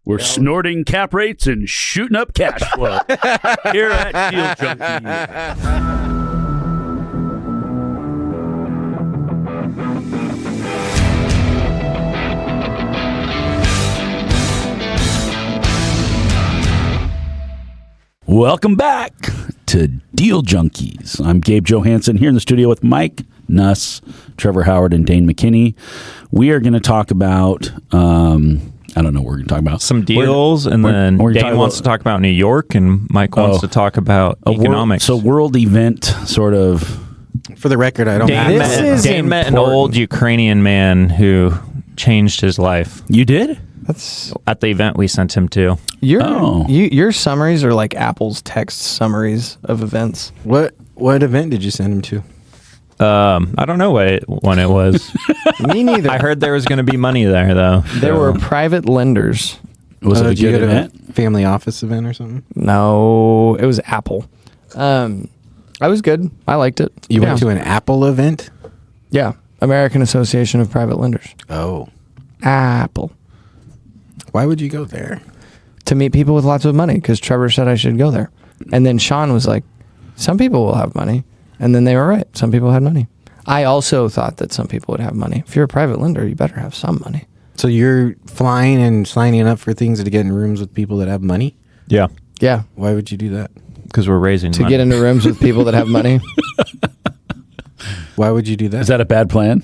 We're snorting cap rates and shooting up cash flow here at Deal Junkies. Welcome back to Deal Junkies. I'm Gabe Johansson here in the studio with Mike Nuss, Trevor Howard, and Dane McKinney. We are going to talk about, I don't know what we're going to talk about. Some deals, and then Dane wants to talk about New York, and Mike wants to talk about economics. World event, sort of. For the record, I don't Dane met an old Ukrainian man who changed his life. You did? That's at the event we sent him to. Your summaries are like Apple's text summaries of events. What event did you send him to? I don't know when it was. Me neither. I heard there was going to be money there, though. There were private lenders. Was it a good event? A family office event or something? No, it was Apple. I was good. I liked it. You went to an Apple event? Yeah. American Association of Private Lenders. Oh. Apple. Why would you go there? To meet people with lots of money, because Trevor said I should go there. And then Sean was like, some people will have money. And then they were right. Some people had money. I also thought that some people would have money. If you're a private lender, you better have some money. So you're flying and signing up for things to get in rooms with people that have money? Yeah. Yeah. Why would you do that? Because we're raising to money. Get into rooms with people that have money. Why would you do that? Is that a bad plan?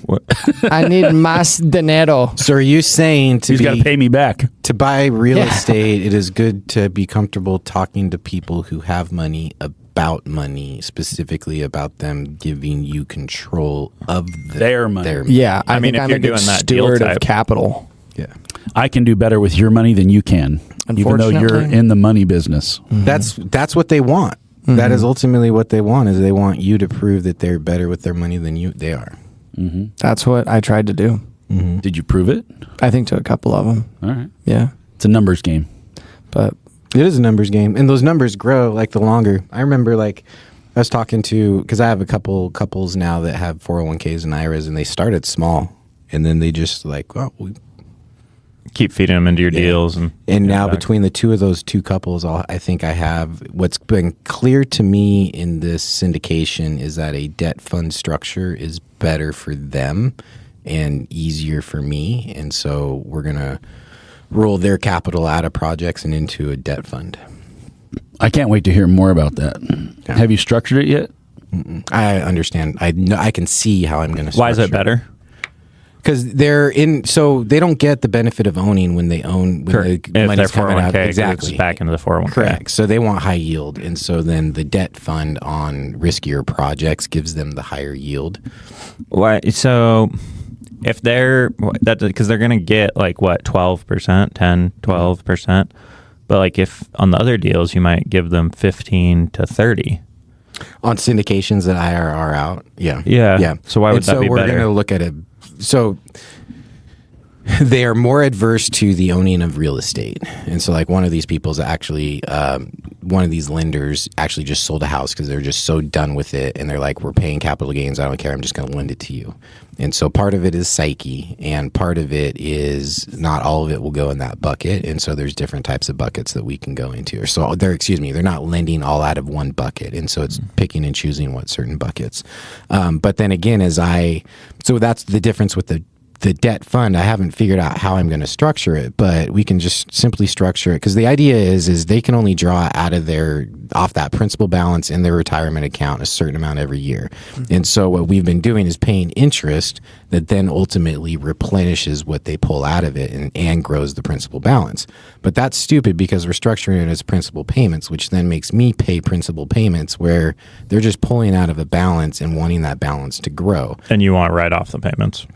I need más dinero. So are you saying He's got to pay me back. To buy real estate, it is good to be comfortable talking to people who have money about money, specifically about them giving you control of their money. Yeah, I mean, if I'm you're a good doing that steward deal of type. capital. Yeah, I can do better with your money than you can, even though you're in the money business. Mm-hmm. That's what they want. Mm-hmm. That is ultimately what they want. Is they want you to prove that they're better with their money than they are. Mm-hmm. That's what I tried to do. Mm-hmm. Did you prove it? I think to a couple of them. All right. Yeah, it's a numbers game, but it is a numbers game, and those numbers grow like the longer. I remember I was talking to, because I have a couple couples now that have 401ks and IRAs, and they started small, and then they just we keep feeding them into your deals. And now between the two of those two couples, I think I have, what's been clear to me in this syndication is that a debt fund structure is better for them and easier for me. And so we're going to roll their capital out of projects and into a debt fund. I can't wait to hear more about that. Yeah. Have you structured it yet? Mm-mm. I understand. I can see how I'm going to structure it. Why is it better? Because so they don't get the benefit of owning when they own, when the money's coming out. Exactly. It's back into the 401k. Correct. So they want high yield. And so then the debt fund on riskier projects gives them the higher yield. Why? So if because they're going to get 12%, 10, 12%. But if on the other deals, you might give them 15 to 30. On syndications that IRR out. Yeah. Yeah. So why would that be better? So we're going to look at it. So they are more adverse to the owning of real estate. And so one of these people's actually, one of these lenders actually just sold a house because they're just so done with it. And they're like, we're paying capital gains. I don't care. I'm just going to lend it to you. And so part of it is psyche, and part of it is not all of it will go in that bucket. And so there's different types of buckets that we can go into. So they're not lending all out of one bucket. And so it's picking and choosing what certain buckets. But then again, so that's the difference with the debt fund. I haven't figured out how I'm going to structure it, but we can just simply structure it, because the idea is they can only draw off that principal balance in their retirement account a certain amount every year. Mm-hmm. And so what we've been doing is paying interest that then ultimately replenishes what they pull out of it and grows the principal balance. But that's stupid, because we're structuring it as principal payments, which then makes me pay principal payments where they're just pulling out of a balance and wanting that balance to grow. And you want to write off the payments.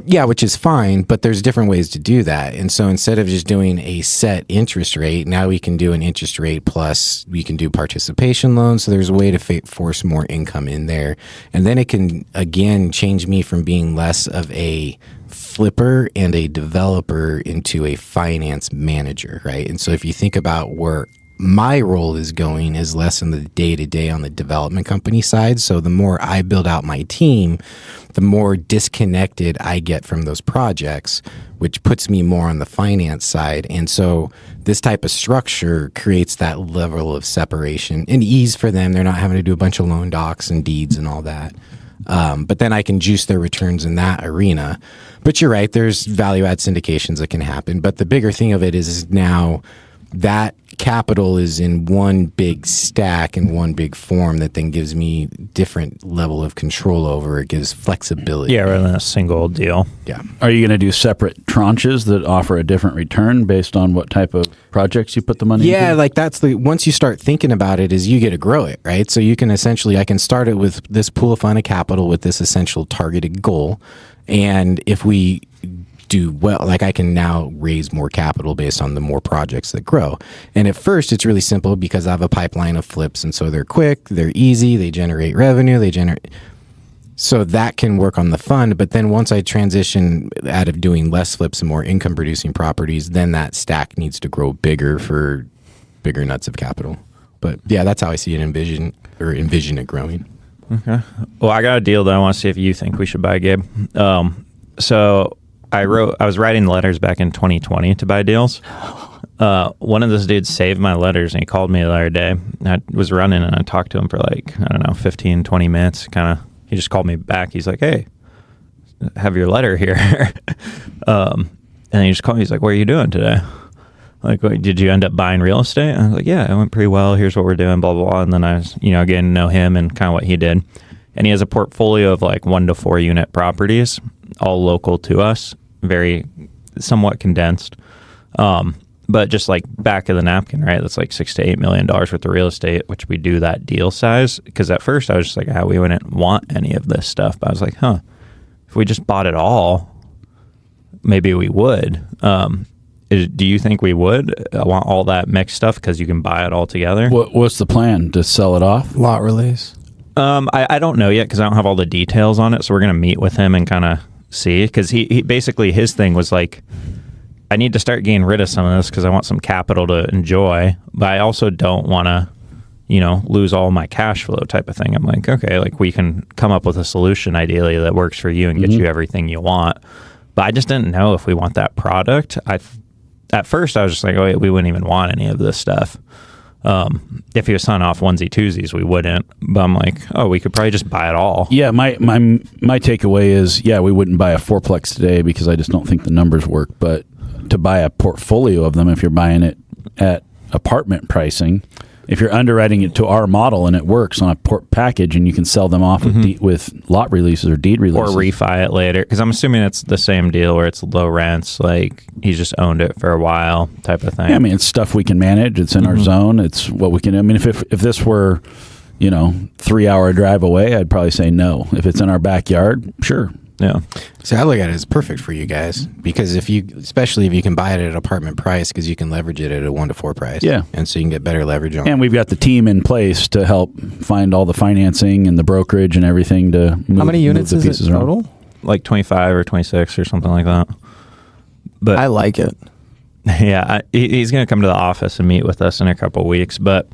Yeah, which is fine, but there's different ways to do that. And so instead of just doing a set interest rate, now we can do an interest rate plus we can do participation loans. So there's a way to force more income in there. And then it can, again, change me from being less of a flipper and a developer into a finance manager, right? And so if you think about where my role is going is less in the day-to-day on the development company side. So the more I build out my team, the more disconnected I get from those projects, which puts me more on the finance side. And so this type of structure creates that level of separation and ease for them. They're not having to do a bunch of loan docs and deeds and all that. But then I can juice their returns in that arena. But you're right, there's value add syndications that can happen. But the bigger thing of it is now that capital is in one big stack in one big form that then gives me different level of control over. It gives flexibility. Yeah, rather than a single deal. Yeah. Are you going to do separate tranches that offer a different return based on what type of projects you put the money into? Yeah, like that's once you start thinking about it is you get to grow it, right? So you can essentially, I can start it with this pool of fund of capital with this essential targeted goal. And if we do well, like I can now raise more capital based on the more projects that grow. And at first it's really simple because I have a pipeline of flips, and so they're quick, they're easy, they generate revenue, so that can work on the fund. But then once I transition out of doing less flips and more income producing properties, then that stack needs to grow bigger for bigger nuts of capital. But yeah, that's how I see it, envision it growing. Okay. Well, I got a deal that I want to see if you think we should buy, Gabe. So I was writing letters back in 2020 to buy deals. One of those dudes saved my letters, and he called me the other day. I was running, and I talked to him for 15, 20 minutes. He just called me back. He's like, "Hey, have your letter here." And he just called me. He's like, "What are you doing today?" Like, did you end up buying real estate? I was like, "Yeah, it went pretty well. Here's what we're doing, blah, blah, blah." And then I was, getting to know him and kind of what he did. And he has a portfolio of 1 to 4 unit properties, all local to us, very somewhat condensed. But just back of the napkin, right? That's $6 to $8 million worth of real estate, which we do that deal size. Because at first I was just we wouldn't want any of this stuff. But I was like, if we just bought it all, maybe we would. Do you think we would want all that mixed stuff because you can buy it all together? What's the plan? To sell it off? Lot release. I don't know yet because I don't have all the details on it. So we're going to meet with him and kind of see. Because he basically, his thing was I need to start getting rid of some of this because I want some capital to enjoy. But I also don't want to, lose all my cash flow type of thing. I'm like, okay, we can come up with a solution ideally that works for you and get you everything you want. But I just didn't know if we want that product. At first, I was just oh, we wouldn't even want any of this stuff. If he was selling off onesie twosies, we wouldn't. But I'm we could probably just buy it all. Yeah, my takeaway is, we wouldn't buy a fourplex today because I just don't think the numbers work. But to buy a portfolio of them, if you're buying it at apartment pricing, if you're underwriting it to our model and it works on a package and you can sell them off with lot releases or deed releases. Or refi it later. Because I'm assuming it's the same deal where it's low rents, he's just owned it for a while type of thing. Yeah, it's stuff we can manage. It's in our zone. It's what we can. If this were, 3-hour drive away, I'd probably say no. If it's in our backyard, sure. Yeah. So I look at it as perfect for you guys because especially if you can buy it at an apartment price, because you can leverage it at a 1 to 4 price. Yeah. And so you can get better leverage on it. And we've got the team in place to help find all the financing and the brokerage and everything to move. How many units is it total? 25 or 26 or something like that. But I like it. Yeah. He's going to come to the office and meet with us in a couple of weeks. But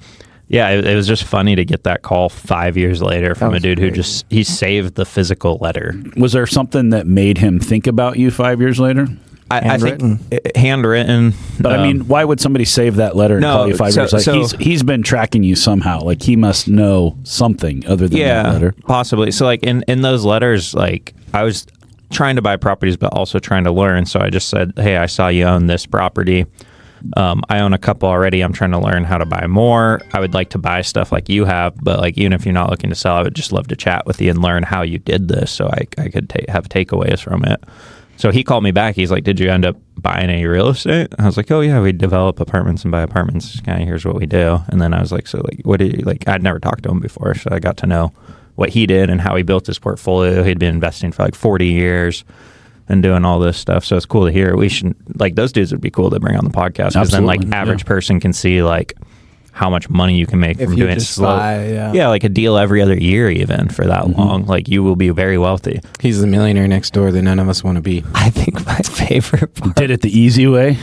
yeah, it was just funny to get that call 5 years later from a dude who he saved the physical letter. Was there something that made him think about you 5 years later? I think handwritten. But why would somebody save that letter and call you 5 years? He's been tracking you somehow. He must know something other than that letter. Possibly. So in those letters, I was trying to buy properties, but also trying to learn. So I just said, hey, I saw you own this property. I own a couple already. I'm trying to learn how to buy more. I would like to buy stuff like you have, but even if you're not looking to sell, I would just love to chat with you and learn how you did this so I could have takeaways from it. So he called me back. He's like, did you end up buying any real estate? I was like, oh yeah, we develop apartments and buy apartments. Kind of here's what we do. And then I was like, so what do you I'd never talked to him before. So I got to know what he did and how he built his portfolio. He'd been investing for 40 years. And doing all this stuff, so it's cool to hear. We should those dudes would be cool to bring on the podcast because then average person can see how much money you can make If from you doing just slow. buy, Yeah, like a deal every other year, even for that long. Like you will be very wealthy. He's the millionaire next door that none of us want to be. I think my favorite part. Did it the easy way.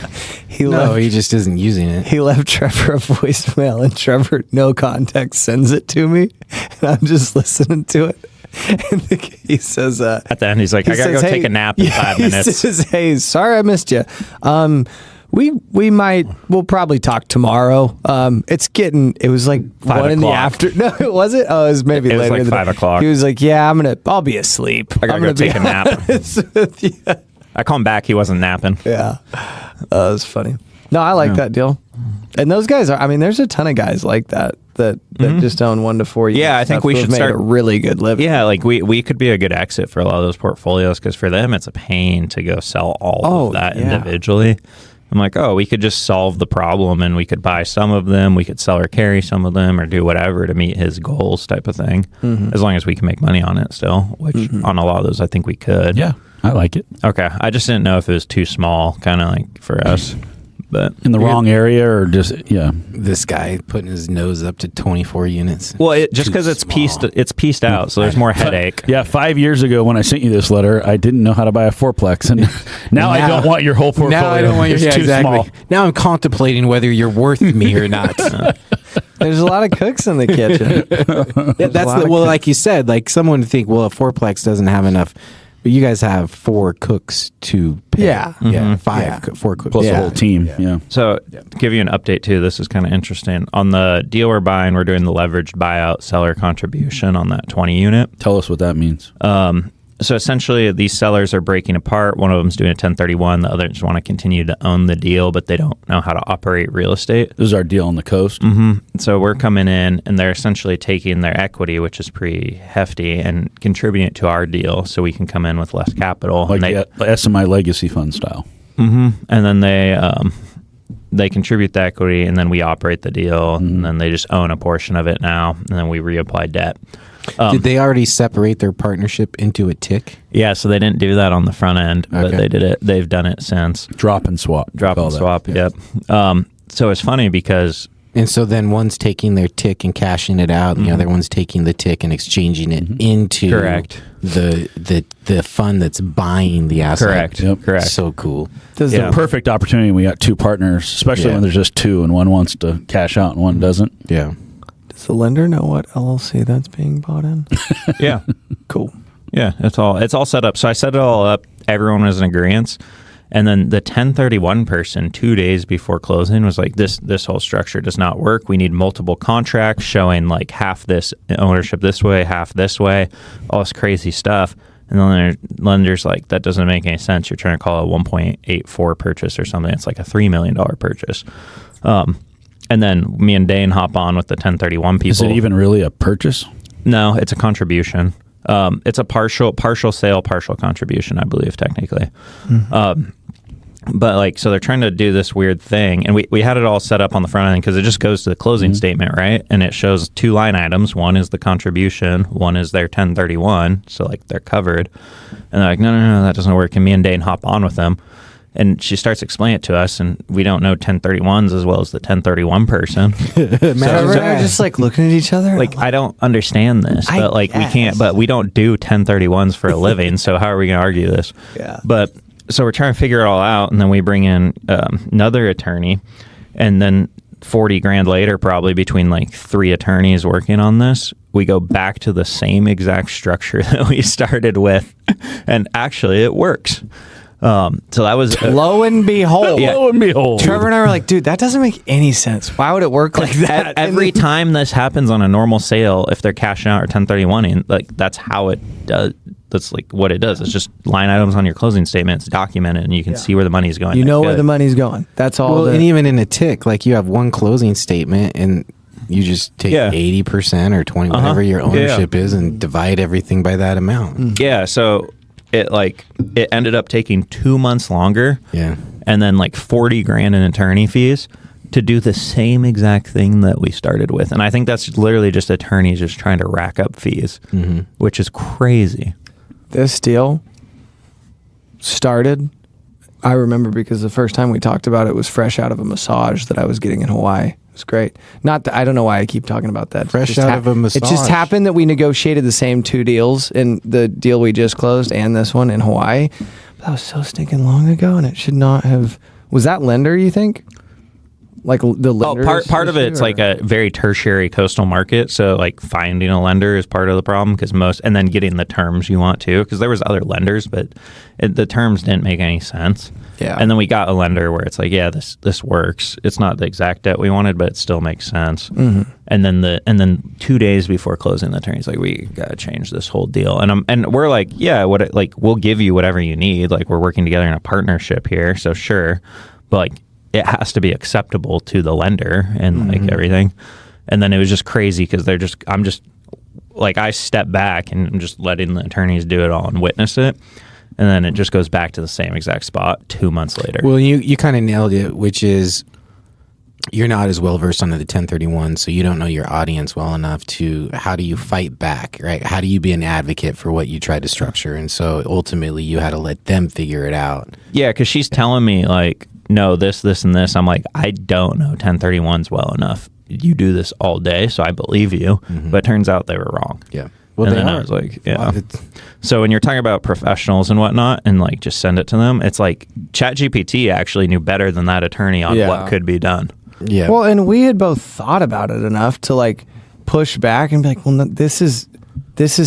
No, he just isn't using it. He left Trevor a voicemail, and Trevor, no context, sends it to me, and I'm just listening to it. And he says, At the end, he's like, I gotta go take a nap in 5 minutes. He says, hey, sorry I missed you. We'll probably talk tomorrow. It was like 5 1 in the o'clock. afternoon. No, it wasn't. Oh, it was maybe It was later. like in the 5 day. o'clock. He was like, yeah, I'll be asleep. I gotta go take a nap. Yeah. I call him back. He wasn't napping. Yeah. That was funny. No, I like that deal. And those guys there's a ton of guys like that just own 1 to 4 years. Yeah, I think we should made start a really good living. Yeah, like we could be a good exit for a lot of those portfolios because for them, it's a pain to go sell all of that individually. I'm like, we could just solve the problem and we could buy some of them. We could sell or carry some of them or do whatever to meet his goals type of thing. As long as we can make money on it still, which on a lot of those, I think we could. Yeah, I like it. Okay. I just didn't know if it was too small, kind of like for us. But In the wrong area or just, This guy putting his nose up to 24 units. well, just because it's small. pieced out, so there's more headache. Yeah, 5 years ago when I sent you this letter, I didn't know how to buy a fourplex, and now I don't want your whole portfolio. Now I don't want your It's too small. Now I'm contemplating whether you're worth me or not. There's a lot of cooks in the kitchen. Yeah, like you said, like someone would think, well, a fourplex doesn't have enough. But you guys have 4 cooks to pay. Yeah. Yeah, 5, Yeah. 4 cooks. Plus the whole team. Yeah. So, to give you an update too, this is kind of interesting. On the deal we're buying, we're doing the leveraged buyout seller contribution on that 20 unit. Tell us what that means. So essentially, these sellers are breaking apart. One of them's doing a 1031. The others want to continue to own the deal, but they don't know how to operate real estate. This is our deal on the coast. So we're coming in, and they're essentially taking their equity, which is pretty hefty, and contributing it to our deal so we can come in with less capital. Like and the SMI Legacy Fund style. and then they contribute the equity, and then we operate the deal, and then they just own a portion of it now, and then we reapply debt. Did they already separate their partnership into a tick? Yeah, so they didn't do that on the front end, but Okay. they did it. They've done it since. Drop and swap. Drop Call and that. swap. Yeah. Yep. So it's funny because And so then one's taking their tick and cashing it out, and the other one's taking the tick and exchanging it into Correct. the fund that's buying the asset. correct, Yep. correct. So cool. Does Yeah. The perfect opportunity. We got 2 partners, especially Yeah. when there's just 2 and one wants to cash out and one doesn't. Yeah. Does the lender know what LLC that's being bought in? Yeah, Cool. yeah. It's all set up. So I set it all up. Everyone was in agreement. And then the 1031 person 2 days before closing was like, this whole structure does not work. We need multiple contracts showing like half this ownership this way, half this way, all this crazy stuff. And then the lender's like, that doesn't make any sense. You're trying to call it a 1.84 purchase or something. It's like a $3 million purchase. And then me and Dane hop on with the 1031 people. Is it even really a purchase? No, it's a contribution. It's a partial sale, partial contribution, I believe, technically. But like, so they're trying to do this weird thing, and we had it all set up on the front end because it just goes to the closing statement, right? And it shows 2 line items. One is the contribution, one is their 1031. So like they're covered, and they're like, no, that doesn't work. And me and Dane hop on with them, and she starts explaining it to us, and we don't know 1031s as well as the 1031 person. Trevor and I are just like looking at each other. Like, I don't understand this, but like we can't, but we don't do 1031s for a living. So how are we going to argue this? Yeah. But so we're trying to figure it all out. And then we bring in another attorney, and then 40 grand later, probably between like 3 attorneys working on this, we go back to the same exact structure that we started with. And actually it works. So that was lo and behold. Yeah. Lo and behold. Trevor and I were like, dude, that doesn't make any sense. Why would it work like that? Every time this happens on a normal sale, if they're cashing out or 1031ing, like that's how it does. That's like what it does. It's just line items on your closing statement. It's documented, and you can see where the money's going. You know where Good. the money's going. That's all. Well, and even in a tick, like you have one closing statement and you just take 80% or 20, whatever your ownership is, and divide everything by that amount. Yeah. So it ended up taking 2 months longer. Yeah. And then like 40 grand in attorney fees to do the same exact thing that we started with. And I think that's literally just attorneys just trying to rack up fees, which is crazy. This deal started I remember because the first time we talked about it was fresh out of a massage that I was getting in Hawaii. It was great. Not that, I don't know why I keep talking about that. Fresh out of a massage. It just happened that we negotiated the same 2 deals in the deal we just closed and this one in Hawaii. But that was so stinking long ago, and it should not have. Was that lender, you think? Like the lender? Part of it's like a very tertiary coastal market. So like finding a lender is part of the problem because and then getting the terms you want to, because there was other lenders, but the terms didn't make any sense. Yeah. And then we got a lender where it's like, yeah, this works. It's not the exact debt we wanted, but it still makes sense. Mm-hmm. And then 2 days before closing, the attorney's like, we got to change this whole deal. And we're like, yeah, we'll give you whatever you need. Like, we're working together in a partnership here, so sure, but like, it has to be acceptable to the lender and like everything. And then it was just crazy because I'm just like, I step back and I'm just letting the attorneys do it all and witness it. And then it just goes back to the same exact spot 2 months later. Well, you kind of nailed it, which is you're not as well versed on the 1031, so you don't know your audience well enough to, how do you fight back, right? How do you be an advocate for what you tried to structure? And so ultimately you had to let them figure it out. Yeah, because she's telling me like, no, this, and this. I'm like, I don't know 1031s well enough. You do this all day, so I believe you. Mm-hmm. But it turns out they were wrong. Yeah. Well, and then I was like, yeah. So when you're talking about professionals and whatnot and like just send it to them, it's like ChatGPT actually knew better than that attorney on what could be done. Yeah. Well, and we had both thought about it enough to like push back and be like, well, no, this is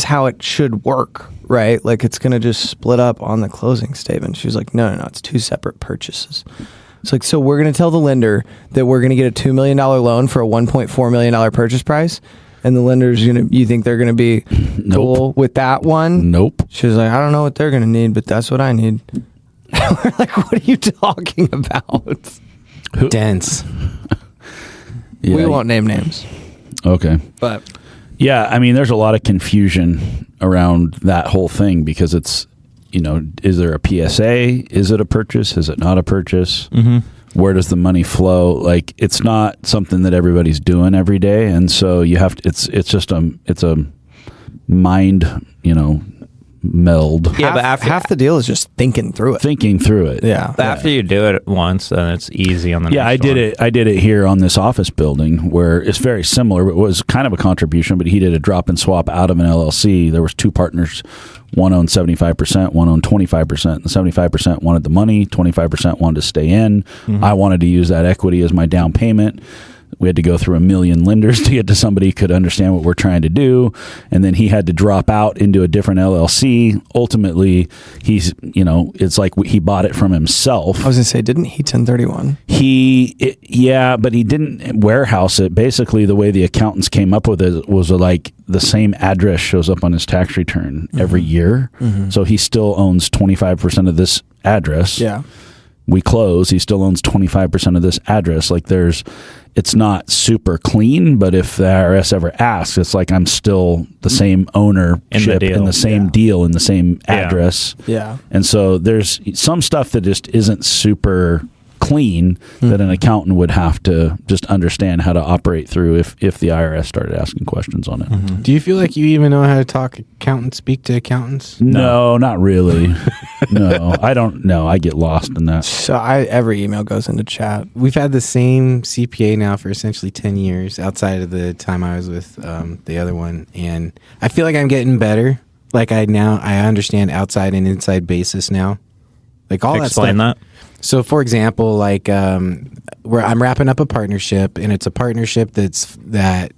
how it should work, right? Like, it's going to just split up on the closing statement. She was like, no, it's 2 separate purchases. It's like, so we're going to tell the lender that we're going to get a $2 million loan for a $1.4 million purchase price. And the lender's you think they're going to be cool with that one? Nope. She was like, I don't know what they're going to need, but that's what I need. We're like, what are you talking about? Dense. Yeah. We won't name names. Okay. But yeah, I mean, there's a lot of confusion around that whole thing because it's, is there a PSA? Is it a purchase? Is it not a purchase? Mm-hmm. Where does the money flow? Like, it's not something that everybody's doing every day, and so you have to. It's a mind, meld. Yeah, but half the deal is just thinking through it. Yeah. But after you do it once, then it's easy on the next I did it here on this office building where it's very similar. It was kind of a contribution, but he did a drop and swap out of an LLC. There was 2 partners. One owned 75%, one owned 25%. The 75% wanted the money, 25% wanted to stay in. Mm-hmm. I wanted to use that equity as my down payment. We had to go through a million lenders to get to somebody who could understand what we're trying to do. And then he had to drop out into a different LLC. Ultimately, it's like he bought it from himself. I was going to say, didn't he 1031? But he didn't warehouse it. Basically, the way the accountants came up with it was like the same address shows up on his tax return every year. Mm-hmm. So he still owns 25% of this address. Yeah. We close, he still owns 25% of this address. Like, it's not super clean, but if the IRS ever asks, it's like I'm still the same ownership in the same deal in the same address. Yeah. And so there's some stuff that just isn't super clean that an accountant would have to just understand how to operate through if the IRS started asking questions on it. Mm-hmm. Do you feel like you even know how to speak to accountants? No, not really. No, I don't know. I get lost in that. So every email goes into chat. We've had the same CPA now for essentially 10 years outside of the time I was with the other one. And I feel like I'm getting better. Like I understand outside and inside basis now. Like all Explain that stuff. So, for example, like where I'm wrapping up a partnership, and it's a partnership that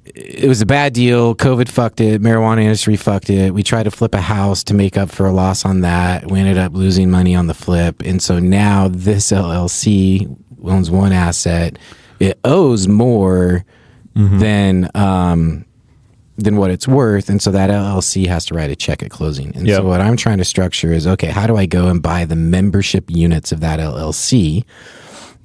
it was a bad deal. COVID fucked it. Marijuana industry fucked it. We tried to flip a house to make up for a loss on that. We ended up losing money on the flip, and so now this LLC owns one asset. It owes more than what it's worth, and so that LLC has to write a check at closing. And so what I'm trying to structure is, okay, how do I go and buy the membership units of that LLC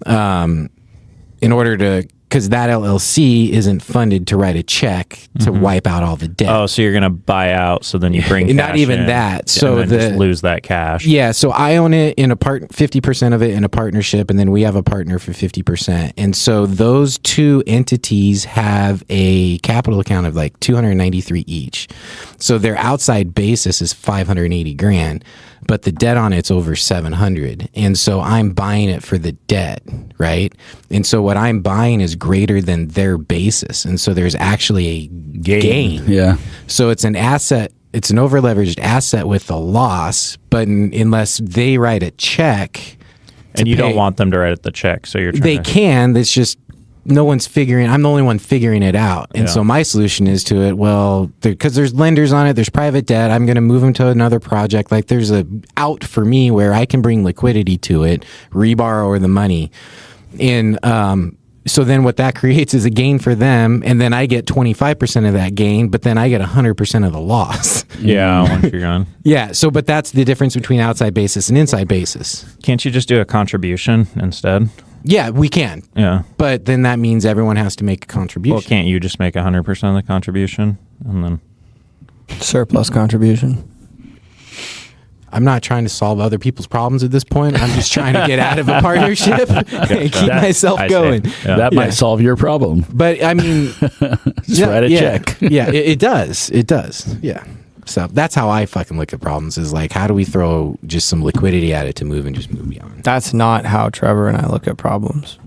in order to, because that LLC isn't funded to write a check to wipe out all the debt. Oh, so you're going to buy out, so then you bring not cash even in, that. So and then just lose that cash. Yeah, so I own it in 50% of it in a partnership, and then we have a partner for 50%. And so those 2 entities have a capital account of like $293 each. So their outside basis is $580,000. but the debt on it's over 700. And so I'm buying it for the debt, right? And so what I'm buying is greater than their basis. And so there's actually a gain. Yeah. So it's an asset. It's an over-leveraged asset with a loss, but unless they write a check, and you don't want them to write the check, so you're trying they can. It's just no one's figuring. I'm the only one figuring it out, and so my solution is to it. Well, because there's lenders on it, there's private debt. I'm going to move them to another project. Like there's a out for me where I can bring liquidity to it, reborrow the money, and so then what that creates is a gain for them, and then I get 25% of that gain, but then I get 100% of the loss. Yeah, once you're gone. Yeah, so but that's the difference between outside basis and inside basis. Can't you just do a contribution instead? Yeah, we can. Yeah. But then that means everyone has to make a contribution. Well, can't you just make 100% of the contribution and then Surplus contribution. I'm not trying to solve other people's problems at this point. I'm just trying to get out of a partnership and keep myself going. Yeah. That might solve your problem. But I mean, Just write a check. Yeah, it does. It does. Yeah. So that's how I fucking look at problems is like, how do we throw just some liquidity at it to move and just move beyond? That's not how Trevor and I look at problems.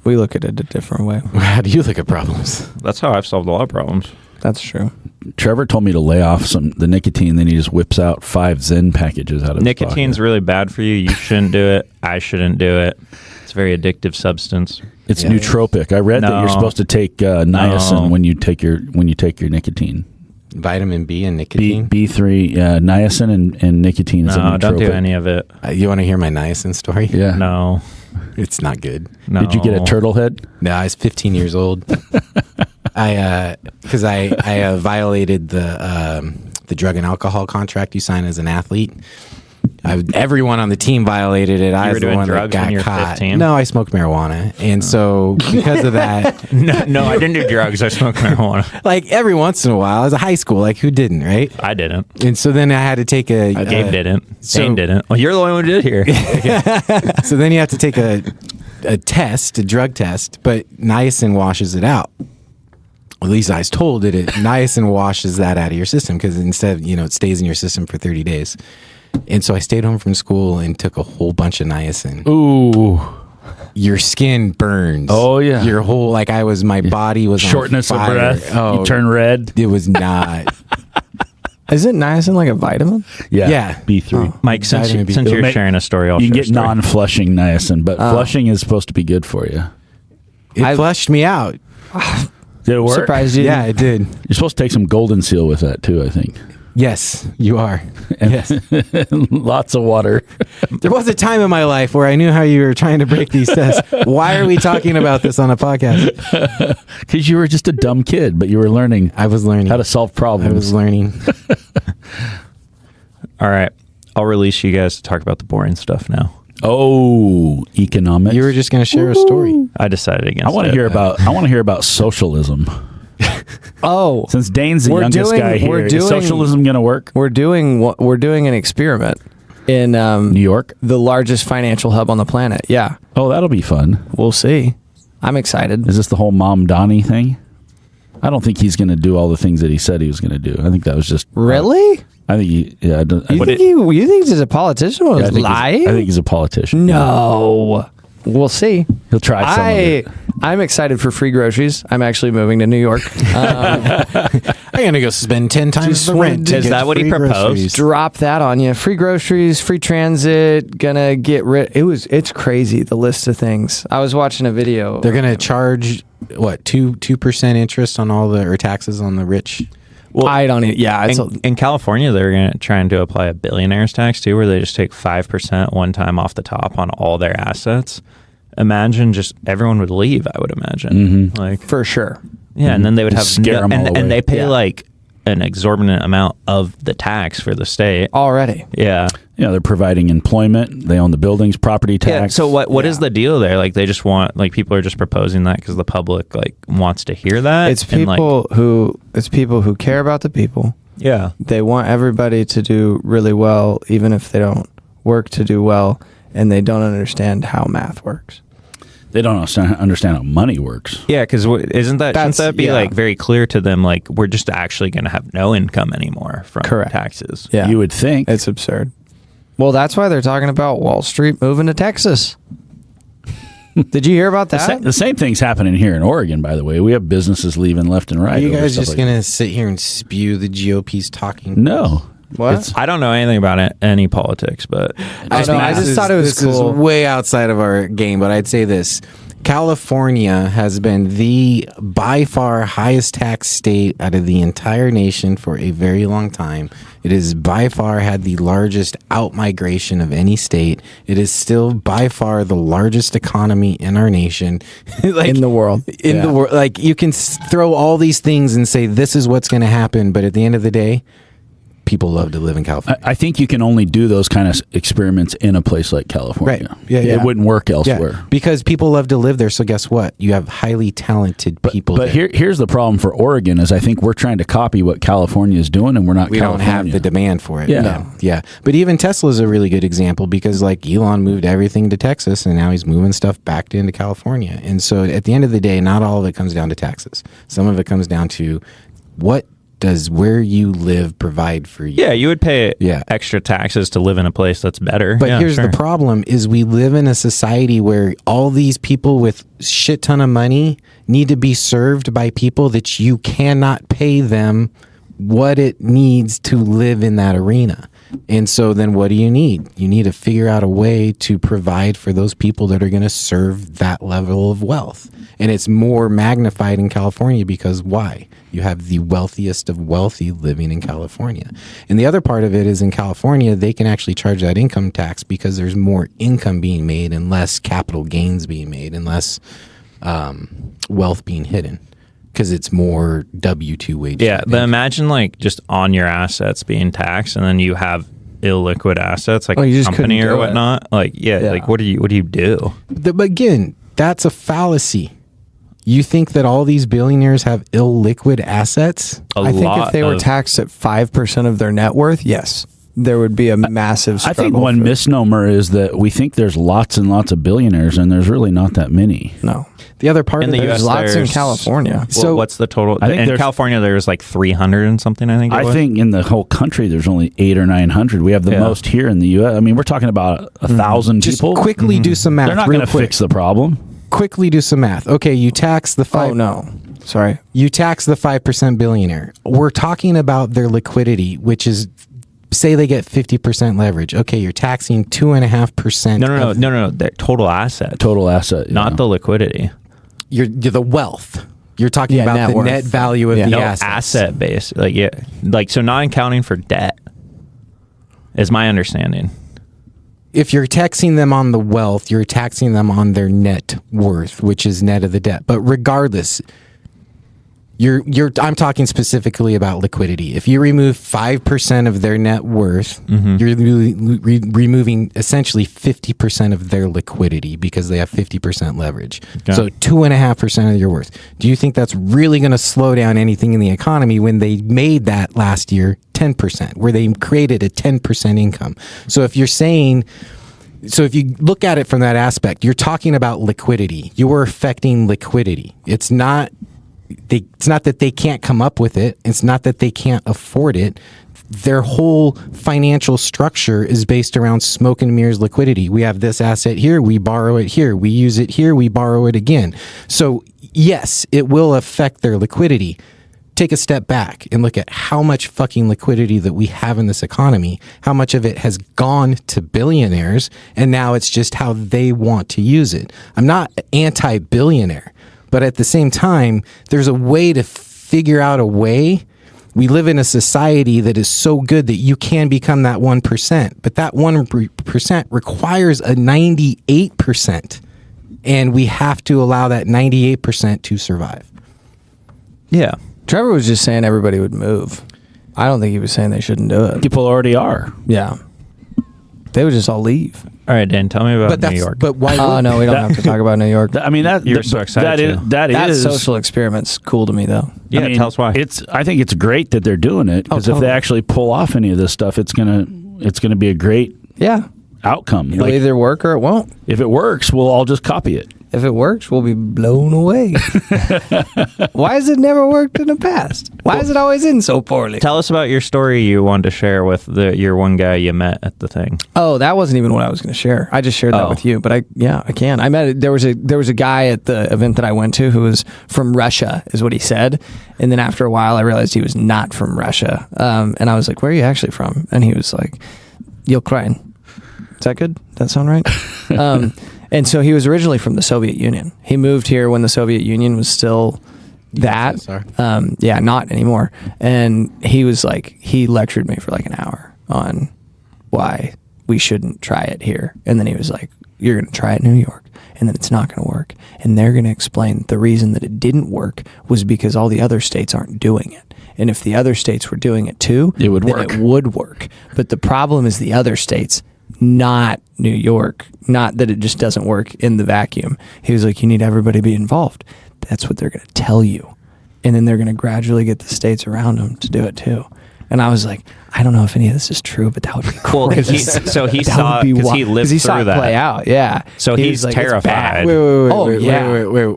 We look at it a different way. How do you look at problems? That's how I've solved a lot of problems. That's true. Trevor told me to lay off the nicotine, then he just whips out 5 Zen packages out of Nicotine's his really bad for you. You shouldn't do it. I shouldn't do it. It's a very addictive substance. It's nootropic. I read that you're supposed to take niacin when you take your nicotine. Vitamin B and nicotine? B3, niacin and nicotine is a nootropic. No, don't do any of it. You want to hear my niacin story? Yeah. No. It's not good. No. Did you get a turtle head? No, I was 15 years old. Because I violated the drug and alcohol contract you sign as an athlete. Everyone on the team violated it. I was the one that got caught. 15? No, I smoked marijuana, and so because of that, No, I didn't do drugs. I smoked marijuana. like every once in a while, as a high school, like who didn't, right? I didn't. And so then I had to take a. Gabe didn't. Dane didn't. Well, you're the one who did here. So then you have to take a test, a drug test, but niacin washes it out. At least I was told that niacin washes that out of your system because instead, it stays in your system for 30 days. And so I stayed home from school and took a whole bunch of niacin. Ooh. Your skin burns. Oh, yeah. Your whole, my body was Shortness on of fire. breath. Oh, You turn red. it was not. Isn't niacin like a vitamin? Yeah. B3. Oh. Mike, since Vitamin B. you're Make- sharing a story, I'll You can share get a story. non-flushing niacin, but flushing is supposed to be good for you. It flushed me out. Did it work? Surprised you. Yeah, it did. You're supposed to take some golden seal with that too, I think. Yes, you are. Yes. Lots of water. There was a time in my life where I knew how you were trying to break these tests. Why are we talking about this on a podcast? Because you were just a dumb kid, but you were learning I was learning. how to solve problems. I was learning. All right. I'll release you guys to talk about the boring stuff now. Oh, economics. You were just going to share a story. I decided against I want to hear about socialism. Oh, Since Dane's the We're youngest doing- guy here, we're is doing- socialism going to work? we're doing an experiment in New York? the largest financial hub on the planet. Yeah, Oh, that'll be fun. we'll see. I'm excited. Is this the whole Mom Donnie thing? I don't think he's going to do all the things that he said he was going to do. I think that was just Really? I think he. Yeah, I don't, You I, think he's a politician or I think lying? I think he's a politician. No. We'll see. He'll try some of it. I'm excited for free groceries. I'm actually moving to New York. I'm going to go spend 10 times Just the rent. to Is get that what he free proposed? groceries. Drop that on you. Free groceries, free transit, gonna get rid. It's crazy, the list of things. I was watching a video. They're going to charge, what, 2% interest on all the, or taxes on the rich? Well, I don't even, yeah. It's in California, they're trying to apply a billionaire's tax too, where they just take 5% one time off the top on all their assets. Imagine just everyone would leave. I would imagine, like for sure. yeah, and then they would have Scare 'em all away. and they pay Yeah. like an exorbitant amount of the tax for the state. Already. Yeah. They're providing employment. They own the buildings, property tax. Yeah. So what is the deal there? Like they just want people are just proposing that because the public wants to hear that. It's people who care about the people. Yeah. They want everybody to do really well, even if they don't work to do well, and they don't understand how math works. They don't understand how money works. Yeah, because shouldn't that be yeah. very clear to them? Like we're just actually going to have no income anymore from Correct. taxes. Yeah. You would think. It's absurd. Well, that's why they're talking about Wall Street moving to Texas. Did you hear about that? The same thing's happening here in Oregon, by the way. We have businesses leaving left and right. Are you over guys stuff just like going to sit here and spew the GOP's talking? No. What? I don't know anything about any politics, but I just thought it was cool. This is way outside of our game, but I'd say this. California has been the by far highest tax state out of the entire nation for a very long time. It has by far had the largest out-migration of any state. It is still by far the largest economy in our nation. Like, in the world. In the world. Like, you can throw all these things and say this is what's going to happen, but at the end of the day, people love to live in California. I think you can only do those kind of experiments in a place like California. Right. Yeah, It wouldn't work elsewhere. Yeah, because people love to live there. So guess what? You have highly talented people But there. here's the problem for Oregon is I think we're trying to copy what California is doing, and we're not. We don't California. have the demand for it. Yeah. Yeah. But even Tesla's a really good example because like Elon moved everything to Texas and now he's moving stuff back into California. And so at the end of the day, not all of it comes down to taxes. Some of it comes down to what does where you live provide for you? yeah, you would pay Yeah. extra taxes to live in a place that's better. But Yeah, here's sure. the problem is we live in a society where all these people with shit ton of money need to be served by people that you cannot pay them what it needs to live in that arena. And so then what do you need? You need to figure out a way to provide for those people that are going to serve that level of wealth. And it's more magnified in California because why? You have the wealthiest of wealthy living in California. And the other part of it is in California, they can actually charge that income tax because there's more income being made and less capital gains being made and less wealth being hidden because it's more W-2 wage. Yeah, type but income. imagine like just on your assets being taxed, and then you have illiquid assets like Oh, you a just company couldn't or do it. whatnot. Like, yeah, like what do you do? But again, that's a fallacy. You think that all these billionaires have illiquid assets? I think if they were taxed at 5% of their net worth, yes, there would be a massive I struggle. think one for- misnomer is that we think there's lots and lots of billionaires, and there's really not that many. No. The other part In of the it US, is There's lots in there's- California. Well, So- what's the total? I think In there's- California, there's like 300 and something. I think. I think in the whole country there's only 800 or 900. We have the Yeah. most here in the U.S. I mean, we're talking about 1,000 just people. quickly do some math. They're not real going to quick. fix the problem. Quickly do some math. Okay, you tax the Oh, no. Sorry. You tax the 5% billionaire. We're talking about their liquidity, which is say they get 50% leverage. Okay, you're taxing 2.5%. No. The total asset, Total asset. not yeah. the liquidity. You're the wealth. You're talking Yeah, about net the worth. net value of Yeah. the No, assets. asset base. Like, yeah, like so not accounting for debt is my understanding. If you're taxing them on the wealth, you're taxing them on their net worth, which is net of the debt. But regardless, I'm talking specifically about liquidity. If you remove 5% of their net worth, you're removing essentially 50% of their liquidity because they have 50% leverage. Okay. So 2.5% of your worth. Do you think that's really going to slow down anything in the economy when they made that last year 10%, where they created a 10% income? So if you're saying, so if you look at it from that aspect, you're talking about liquidity. You are affecting liquidity. It's not that they can't come up with it. It's not that they can't afford it. Their whole financial structure is based around smoke and mirrors liquidity. We have this asset here, we borrow it here, we use it here, we borrow it again. So yes, it will affect their liquidity. Take a step back and look at how much fucking liquidity that we have in this economy, how much of it has gone to billionaires, and now it's just how they want to use it. I'm not anti-billionaire, but at the same time, there's a way to figure out a way. We live in a society that is so good that you can become that 1%, but that 1% requires a 98%, and we have to allow that 98% to survive. Yeah. Trevor was just saying everybody would move. I don't think he was saying they shouldn't do it. People already are. Yeah. They would just all leave. All right, Dan, tell me about New York. But why? Oh, no, we don't have to talk about New York. I mean, You're so excited That That is social experiment's cool to me, though. Yeah, I mean, tell us why. I think it's great that they're doing it because if totally. they actually pull off any of this stuff, it's gonna be a great Yeah. outcome. It'll Like, either work or it won't. if it works, we'll all just copy it. If it works, we'll be blown away. Why has it never worked in the past? Why is it always in so poorly? Tell us about your story you wanted to share with your one guy you met at the thing. Oh, that wasn't even what I was going to share. I just shared that with you, but I can. I met there was a guy at the event that I went to who was from Russia, is what he said. And then after a while, I realized he was not from Russia. And I was like, "Where are you actually from?" And he was like, "Ukraine." Is that good? That sound right? And so he was originally from the Soviet Union. He moved here when the Soviet Union was still that. Not anymore. And he was like, he lectured me for like an hour on why we shouldn't try it here. And then he was like, you're going to try it in New York, and then it's not going to work. And they're going to explain the reason that it didn't work was because all the other states aren't doing it. And if the other states were doing it too, it would work. It would work. But the problem is the other states, not New York, not that it just doesn't work in the vacuum. He was like, you need everybody to be involved. That's what they're going to tell you. And then they're going to gradually get the states around them to do it too. And I was like, I don't know if any of this is true, but that would be cool. So he saw, because he lived through saw it that. Play out, yeah. So he's like, terrified. Wait,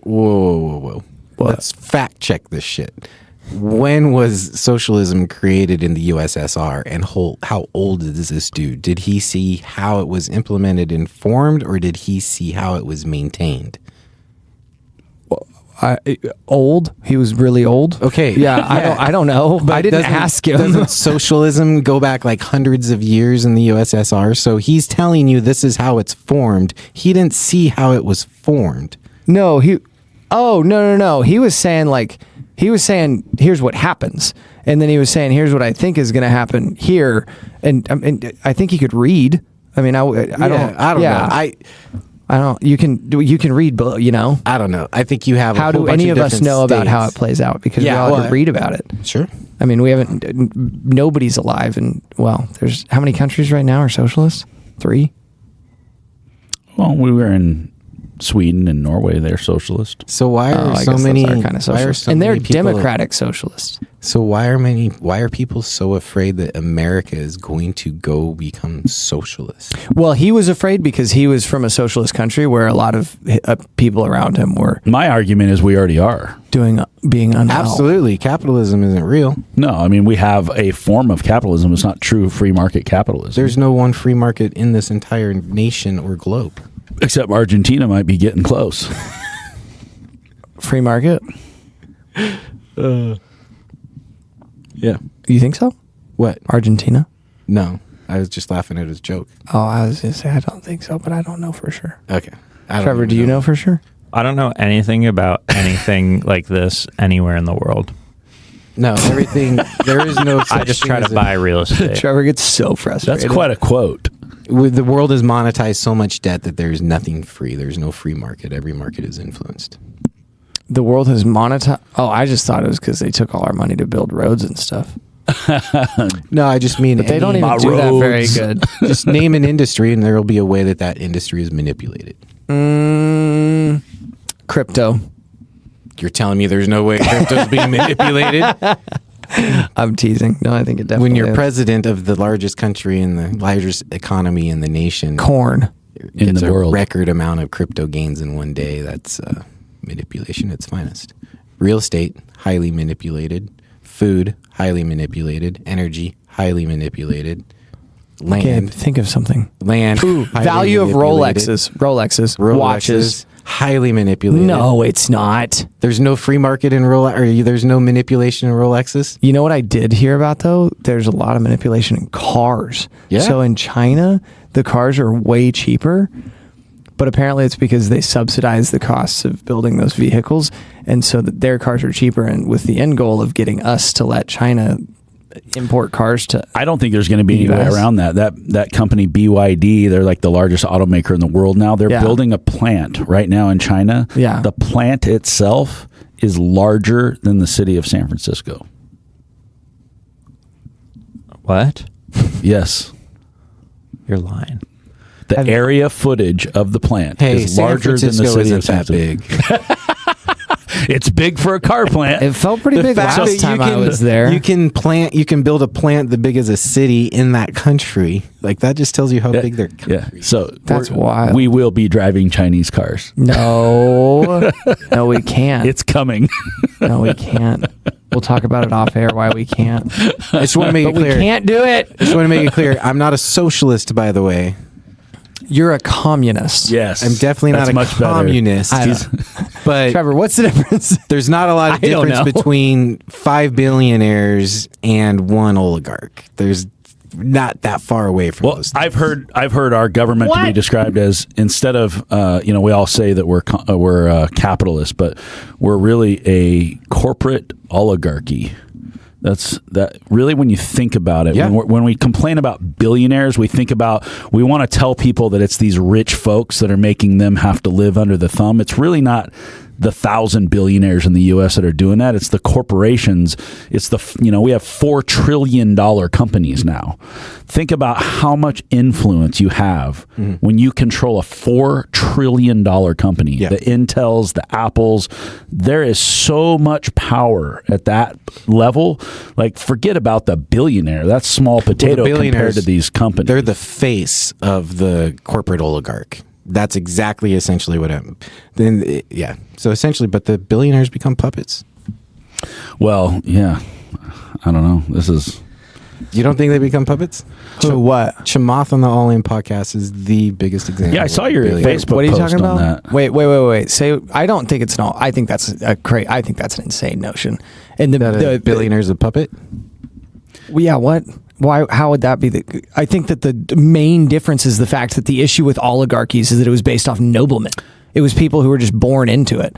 whoa. Let's fact check this shit. When was socialism created in the USSR, and how old is this dude? Did he see how it was implemented and formed, or did he see how it was maintained? Old. He was really old. Okay. Yeah. I don't know. But I didn't ask him. Doesn't socialism go back like hundreds of years in the USSR? So he's telling you this is how it's formed. He didn't see how it was formed. No. No. He was saying here's what happens, and then he was saying here's what I think is going to happen here, and I think he could read. I mean, I don't know. I don't. You can read, you know. I don't know. I think you have. How do any of us know about how it plays out? Because we all have to read about it. Sure. I mean, we haven't. Nobody's alive, and there's how many countries right now are socialists? 3. Well, we were in Sweden and Norway. They're socialist. So why are so many kind of socialists? And they're democratic socialists. So why are people so afraid that America is going to go become socialist? Well, he was afraid because he was from a socialist country where a lot of people around him were. My argument is we already are being unwell. Absolutely, capitalism isn't real. No, I mean we have a form of capitalism. It's not true free market capitalism. There's no one free market in this entire nation or globe. Except Argentina might be getting close. Free market? Yeah. You think so? What? Argentina? No. I was just laughing at his joke. Oh, I was going to say I don't think so, but I don't know for sure. Okay. Trevor, do you know for sure? I don't know anything about anything like this anywhere in the world. No, everything. There is no. I just try to buy real estate. Trevor gets so frustrated. That's quite a quote. The world has monetized so much debt that there's nothing free. There's no free market. Every market is influenced. The world has monetized. Oh, I just thought it was because they took all our money to build roads and stuff. No, I just mean but they don't even do that very good. Just name an industry, and there will be a way that industry is manipulated. Crypto. You're telling me there's no way crypto's being manipulated? I'm teasing. No, I think it definitely When you're is. President of the largest country and the largest economy in the nation, corn in the world, record amount of crypto gains in one day. That's manipulation at its finest. Real estate, highly manipulated. Food, highly manipulated. Energy, highly manipulated. Land. Gabe, think of something. Land. Value of Rolexes, watches. Highly manipulated. No, it's not. There's no free market in Rolex, or there's no manipulation in Rolexes. You know what I did hear about though? There's a lot of manipulation in cars. Yeah. So in China, the cars are way cheaper, but apparently it's because they subsidize the costs of building those vehicles, and so that their cars are cheaper, and with the end goal of getting us to let China import cars to. I don't think there's going to be any way US. around that. That company BYD, they're like the largest automaker in the world now. They're building a plant right now in China. Yeah. The plant itself is larger than the city of San Francisco. What? Yes. You're lying. The area footage of the plant is San larger than the Francisco city of isn't San that Francisco. big. It's big for a car plant. It felt pretty big fact last that time I was there. You can build a plant the big as a city in that country. Like that just tells you how big their country. Yeah. So That's wild. We will be driving Chinese cars. No, we can't. It's coming. No, we can't. We'll talk about it off air why we can't. I just want to make But it clear. we can't do it. I just want to make it clear. I'm not a socialist, by the way. You're a communist. Yes. I'm definitely That's not a much better. communist. I don't- But Trevor, what's the difference? there's not a lot of I don't difference know. between 5 billionaires and one oligarch. There's not that far away from Well, those. I've heard our government to be described as, instead of we all say that we're capitalists, but we're really a corporate oligarchy. That's that really, when you think about it, Yeah. when we complain about billionaires, we want to tell people that it's these rich folks that are making them have to live under the thumb. It's really not the 1,000 billionaires in the U.S. that are doing that. It's the corporations. It's we have $4 trillion companies now. Think about how much influence you have when you control a $4 trillion company. Yeah. The Intels, the Apples. There is so much power at that level. Like, forget about the billionaire. That's small potato compared billionaires, to these companies. They're the face of the corporate oligarch. That's exactly essentially what I'm. Then yeah. So essentially, but the billionaires become puppets. Well, yeah. I don't know. This is. You don't think they become puppets? Who, what? Chamath on the All In podcast is the biggest example. Yeah, I saw your of billionaires. Facebook What are you post talking on about? that. Wait. Say, I don't think it's I think that's I think that's an insane notion. And That a billionaire's a puppet? Yeah, what? Why? How would that be? I think that the main difference is the fact that the issue with oligarchies is that it was based off noblemen. It was people who were just born into it.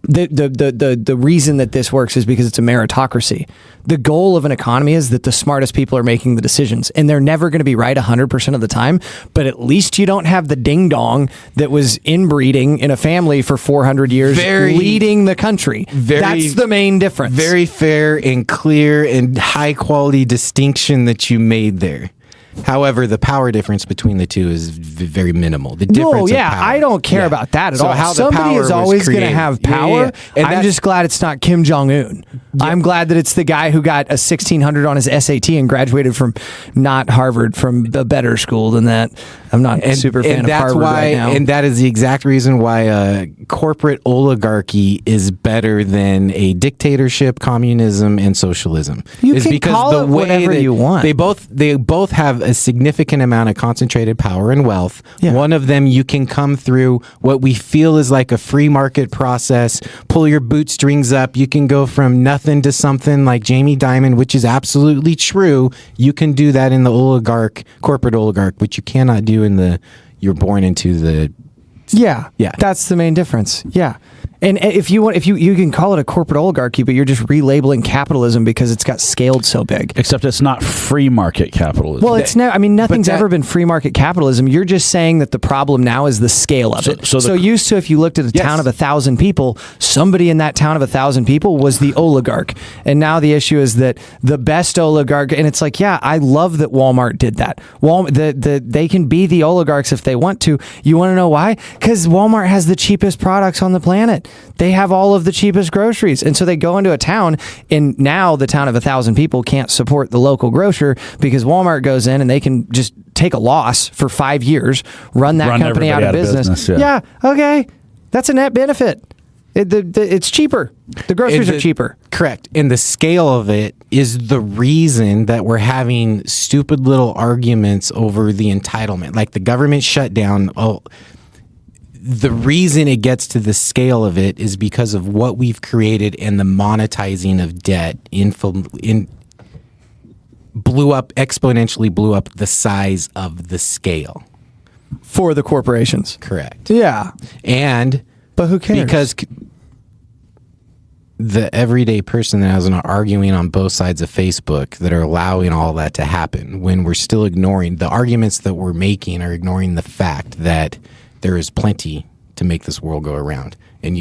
The reason that this works is because it's a meritocracy. The goal of an economy is that the smartest people are making the decisions, and they're never going to be right 100% of the time. But at least you don't have the ding dong that was inbreeding in a family for 400 years, leading the country. That's the main difference. Very fair and clear and high quality distinction that you made there. However, the power difference between the two is very minimal. The difference of power. I don't care about that at all. How the Somebody power is was always going to created. have Yeah, power. yeah. And I'm that's- just glad it's not Kim Jong-un. I'm glad that it's the guy who got a 1600 on his SAT and graduated from not Harvard, from a better school than that. I'm not a super fan of Harvard right now. And that is the exact reason why corporate oligarchy is better than a dictatorship, communism, and socialism. You is can because call the it way whatever you want. They both have a significant amount of concentrated power and wealth. Yeah. One of them, you can come through what we feel is like a free market process, pull your bootstrings up. You can go from nothing to something like Jamie Dimon, which is absolutely true. You can do that in the corporate oligarch, which you cannot do in you're born into the. Yeah, Yeah. that's the main difference. Yeah. And if you can call it a corporate oligarchy, but you're just relabeling capitalism because it's got scaled so big. Except it's not free market capitalism. Well, it's never. I mean, nothing's that- ever been free market capitalism. You're just saying that the problem now is the scale of it. so used to, if you looked at a town of 1,000 people, somebody in that town of 1,000 people was the oligarch, and now the issue is that the best oligarch. And it's like, yeah, I love that Walmart did that. They can be the oligarchs if they want to. You want to know why? Because Walmart has the cheapest products on the planet. They have all of the cheapest groceries. And so they go into a town, and now the town of 1,000 people can't support the local grocer because Walmart goes in and they can just take a loss for 5 years, run company out of business. Yeah, okay. That's a net benefit. It's cheaper. The groceries are cheaper. Correct. And the scale of it is the reason that we're having stupid little arguments over the entitlement. Like the government shutdown. The reason it gets to the scale of it is because of what we've created and the monetizing of debt exponentially blew up the size of the scale. For the corporations. Correct. Yeah. But who cares? Because the everyday person that is not arguing on both sides of Facebook that are allowing all that to happen, when we're still ignoring the arguments that we're making, are ignoring the fact that there is plenty to make this world go around. And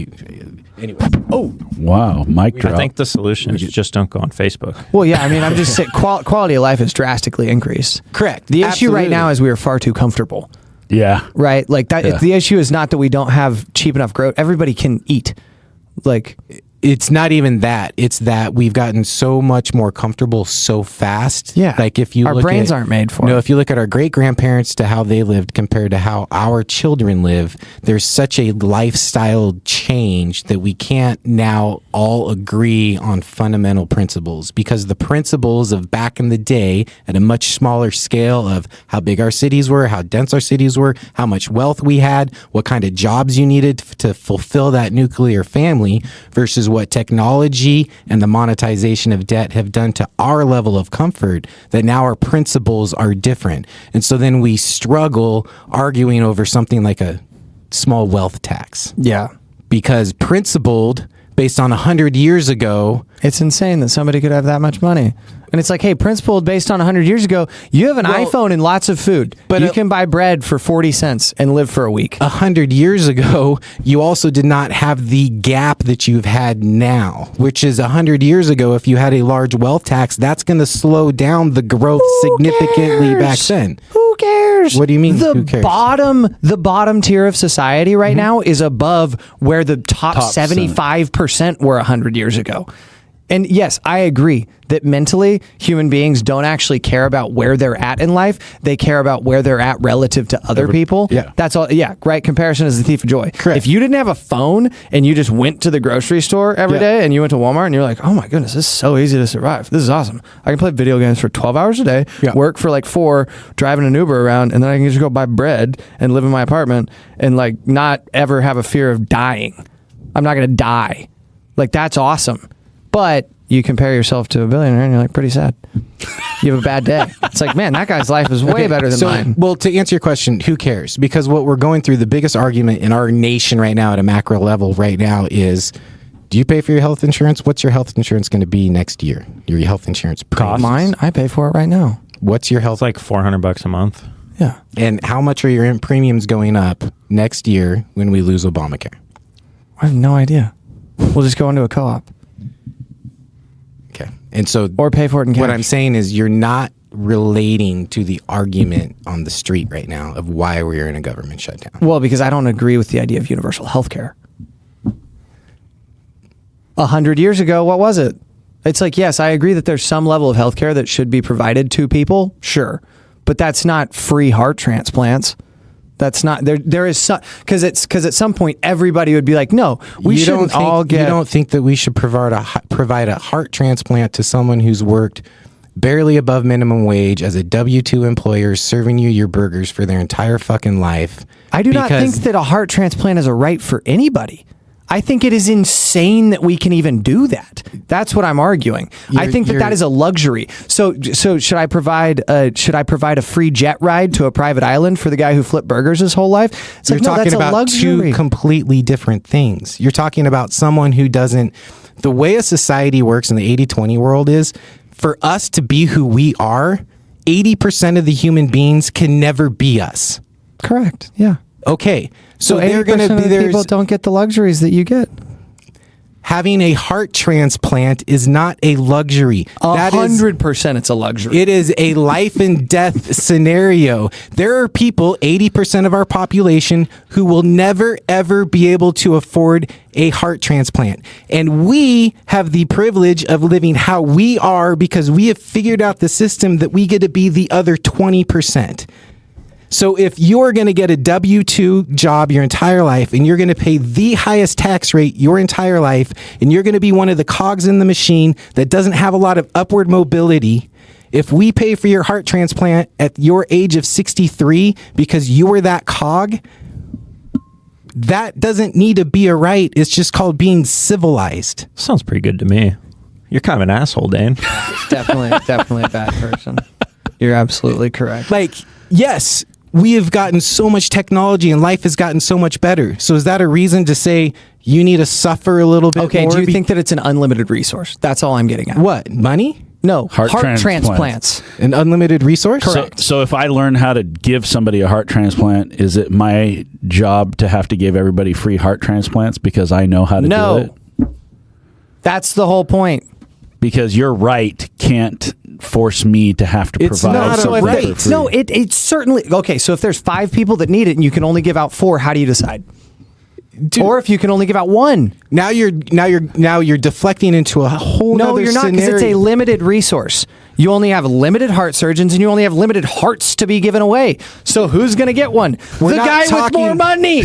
anyways. Oh, wow. Mic drop. I think the solution is just don't go on Facebook. Well, yeah, I mean, I'm just saying quality of life has drastically increased. Correct. The issue Absolutely. right now is we are far too comfortable. Yeah. Right? Like that. Yeah. The issue is not that we don't have cheap enough growth. Everybody can eat. Like, it's not even that. It's that we've gotten so much more comfortable so fast. Yeah. Like if you our look brains at, aren't made for No, it. if you look at our great grandparents to how they lived compared to how our children live, there's such a lifestyle change that we can't now all agree on fundamental principles, because the principles of back in the day at a much smaller scale of how big our cities were, how dense our cities were, how much wealth we had, what kind of jobs you needed to fulfill that nuclear family versus what technology and the monetization of debt have done to our level of comfort, that now our principles are different. And so then we struggle arguing over something like a small wealth tax. Yeah. Because principled based on 100 years ago. It's insane that somebody could have that much money. And it's like, hey, principled based on 100 years ago, you have an iPhone and lots of food, but you can buy bread for 40 cents and live for a week. 100 years ago, you also did not have the gap that you've had now, which is 100 years ago, if you had a large wealth tax, that's going to slow down the growth significantly back then. Who cares? What do you mean, The who cares? bottom tier of society right now is above where the top 75% were 100 years ago. And yes, I agree that mentally human beings don't actually care about where they're at in life. They care about where they're at relative to other people. Yeah. That's all. Yeah. Right. Comparison is the thief of joy. Correct. If you didn't have a phone and you just went to the grocery store every day and you went to Walmart and you're like, oh my goodness, this is so easy to survive. This is awesome. I can play video games for 12 hours a day, work for like 4, driving an Uber around, and then I can just go buy bread and live in my apartment and like not ever have a fear of dying. I'm not going to die. Like, that's awesome. But you compare yourself to a billionaire and you're like, pretty sad. You have a bad day. It's like, man, that guy's life is way better than mine. Well, to answer your question, who cares? Because what we're going through, the biggest argument in our nation right now at a macro level right now is, do you pay for your health insurance? What's your health insurance going to be next year? Your health insurance cost? Mine, I pay for it right now. What's your health? It's like $400 a month. Yeah. And how much are your premiums going up next year when we lose Obamacare? I have no idea. We'll just go into a co-op. Okay. And so, or pay for it in cash. What I'm saying is, you're not relating to the argument on the street right now of why we're in a government shutdown. Well, because I don't agree with the idea of universal health care. 100 years ago, what was it? It's like, yes, I agree that there's some level of health care that should be provided to people, sure. But that's not free heart transplants. That's not there is some, because at some point everybody would be like, no, we shouldn't all get. You don't think that we should provide a heart transplant to someone who's worked barely above minimum wage as a W-2 employer, serving you your burgers for their entire fucking life? I do not think that a heart transplant is a right for anybody. I think it is insane that we can even do that. That's what I'm arguing. I think that is a luxury. So should I provide a free jet ride to a private island for the guy who flipped burgers his whole life? It's You're like, no, talking that's about a luxury. two completely different things. You're talking about someone who doesn't. The way a society works in the 80-20 world is, for us to be who we are, 80% of the human beings can never be us. Correct. Yeah. Okay. So they're going to be people don't get the luxuries that you get. Having a heart transplant is not a luxury. 100% it's a luxury. It is a life and death scenario. There are people, 80% of our population, who will never, ever be able to afford a heart transplant. And we have the privilege of living how we are because we have figured out the system that we get to be the other 20%. So if you're going to get a W-2 job your entire life and you're going to pay the highest tax rate your entire life and you're going to be one of the cogs in the machine that doesn't have a lot of upward mobility, if we pay for your heart transplant at your age of 63 because you were that cog, that doesn't need to be a right. It's just called being civilized. Sounds pretty good to me. You're kind of an asshole, Dane. Definitely a bad person. You're absolutely correct. Like, yes, we have gotten so much technology and life has gotten so much better. So is that a reason to say you need to suffer a little bit Okay, more? do you think that it's an unlimited resource? That's all I'm getting at. What? Money? No, Heart transplants. An unlimited resource? Correct. So if I learn how to give somebody a heart transplant, is it my job to have to give everybody free heart transplants because I know how to do it? That's the whole point. Because your right can't force me to have to It's provide not a something right. for free. No, it's certainly okay. So if there's 5 people that need it and you can only give out 4, how do you decide? Dude, or if you can only give out one. now you're deflecting into a whole No, nother you're not, because it's a scenario. limited resource. You only have limited heart surgeons, and you only have limited hearts to be given away. So who's going to get one? We're the not guy with talking- more money.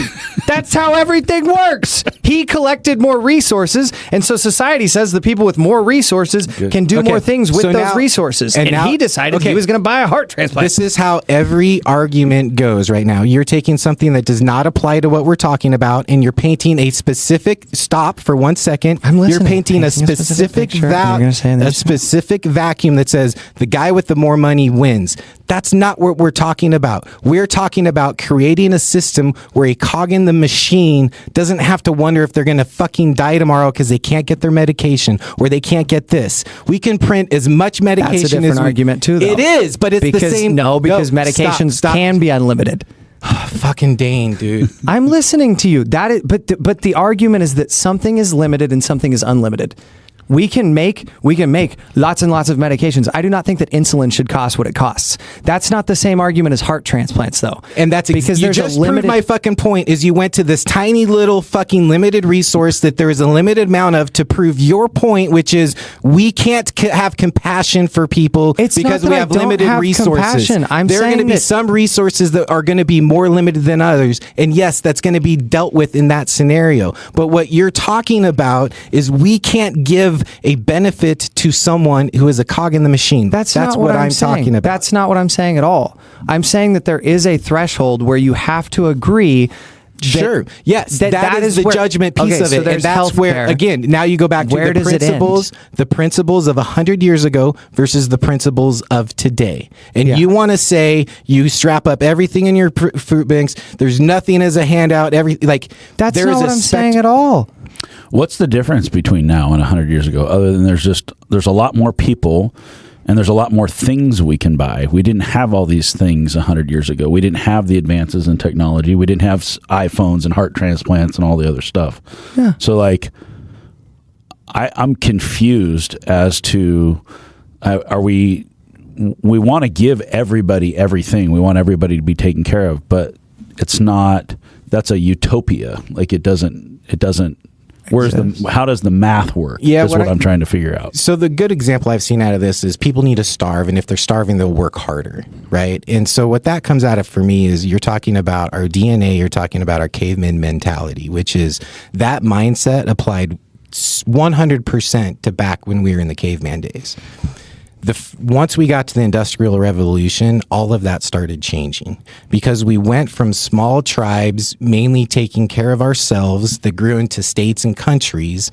That's how everything works. He collected more resources, and so society says the people with more resources can do Okay, more things with so those now- resources. and And now- he decided okay. he was going to buy a heart transplant. This is how every argument goes right now. You're taking something that does not apply to what we're talking about, and you're painting a specific stop for 1 second. I'm listening. You're painting a Painting a specific specific picture, and you're gonna say a there's- specific vacuum that says the guy with the more money wins. That's not what we're talking about. We're talking about creating a system where a cog in the machine doesn't have to wonder if they're going to fucking die tomorrow because they can't get their medication or they can't get this. We can print as much medication That's a different as we- argument too, though. It is, but it's because, the same. No, because medications stop. can be unlimited. Fucking Dane, dude. I'm listening to you. That is, but the argument is that something is limited and something is unlimited. We can make lots and lots of medications. I do not think that insulin should cost what it costs. That's not the same argument as heart transplants, though. And that's because you there's just a limited. proved my fucking point. Is you went to this tiny little fucking limited resource that there is a limited amount of to prove your point, which is we can't have compassion for people It's not because that we I have don't limited have resources. compassion. I'm there are going to saying be that- some resources that are going to be more limited than others, and yes, that's going to be dealt with in that scenario. But what you're talking about is we can't give a benefit to someone who is a cog in the machine. That's not what I'm saying. talking about. That's not what I'm saying at all. I'm saying that there is a threshold where you have to agree. Sure. Yes. that is the where- judgment piece okay, of so it. And there's that's where, healthcare. again, now you go back to Where the does it end? principles of 100 years ago versus the principles of today. And Yeah. you want to say you strap up everything in your fruit banks. There's nothing as a handout. That's there not is what a I'm saying at all. What's the difference between now and 100 years ago, other than there's a lot more people and there's a lot more things we can buy? We didn't have all these things 100 years ago. We didn't have the advances in technology. We didn't have iPhones and heart transplants and all the other stuff. Yeah. So, I'm confused as to are we want to give everybody everything. We want everybody to be taken care of, but it's not. That's a utopia. It doesn't. How does the math work? Yeah, That's what I'm trying to figure out. So the good example I've seen out of this is people need to starve, and if they're starving, they'll work harder, right? And so what that comes out of for me is you're talking about our DNA, you're talking about our caveman mentality, which is that mindset applied 100% to back when we were in the caveman days. Once we got to the Industrial Revolution, all of that started changing because we went from small tribes mainly taking care of ourselves that grew into states and countries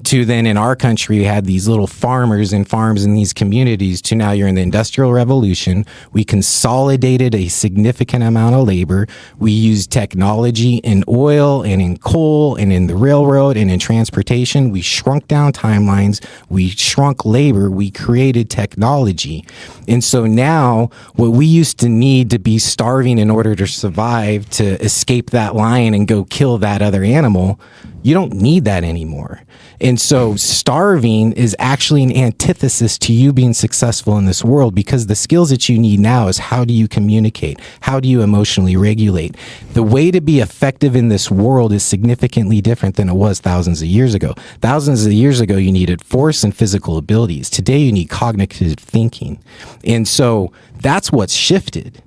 to then in our country, we had these little farmers and farms in these communities to now you're in the Industrial Revolution. We consolidated a significant amount of labor. We used technology in oil and in coal and in the railroad and in transportation. We shrunk down timelines. We shrunk labor. We created technology. And so now what we used to need to be starving in order to survive, to escape that lion and go kill that other animal, you don't need that anymore. And so starving is actually an antithesis to you being successful in this world because the skills that you need now is how do you communicate? How do you emotionally regulate? The way to be effective in this world is significantly different than it was thousands of years ago. Thousands of years ago, you needed force and physical abilities. Today, you need cognitive thinking. And so that's what's shifted.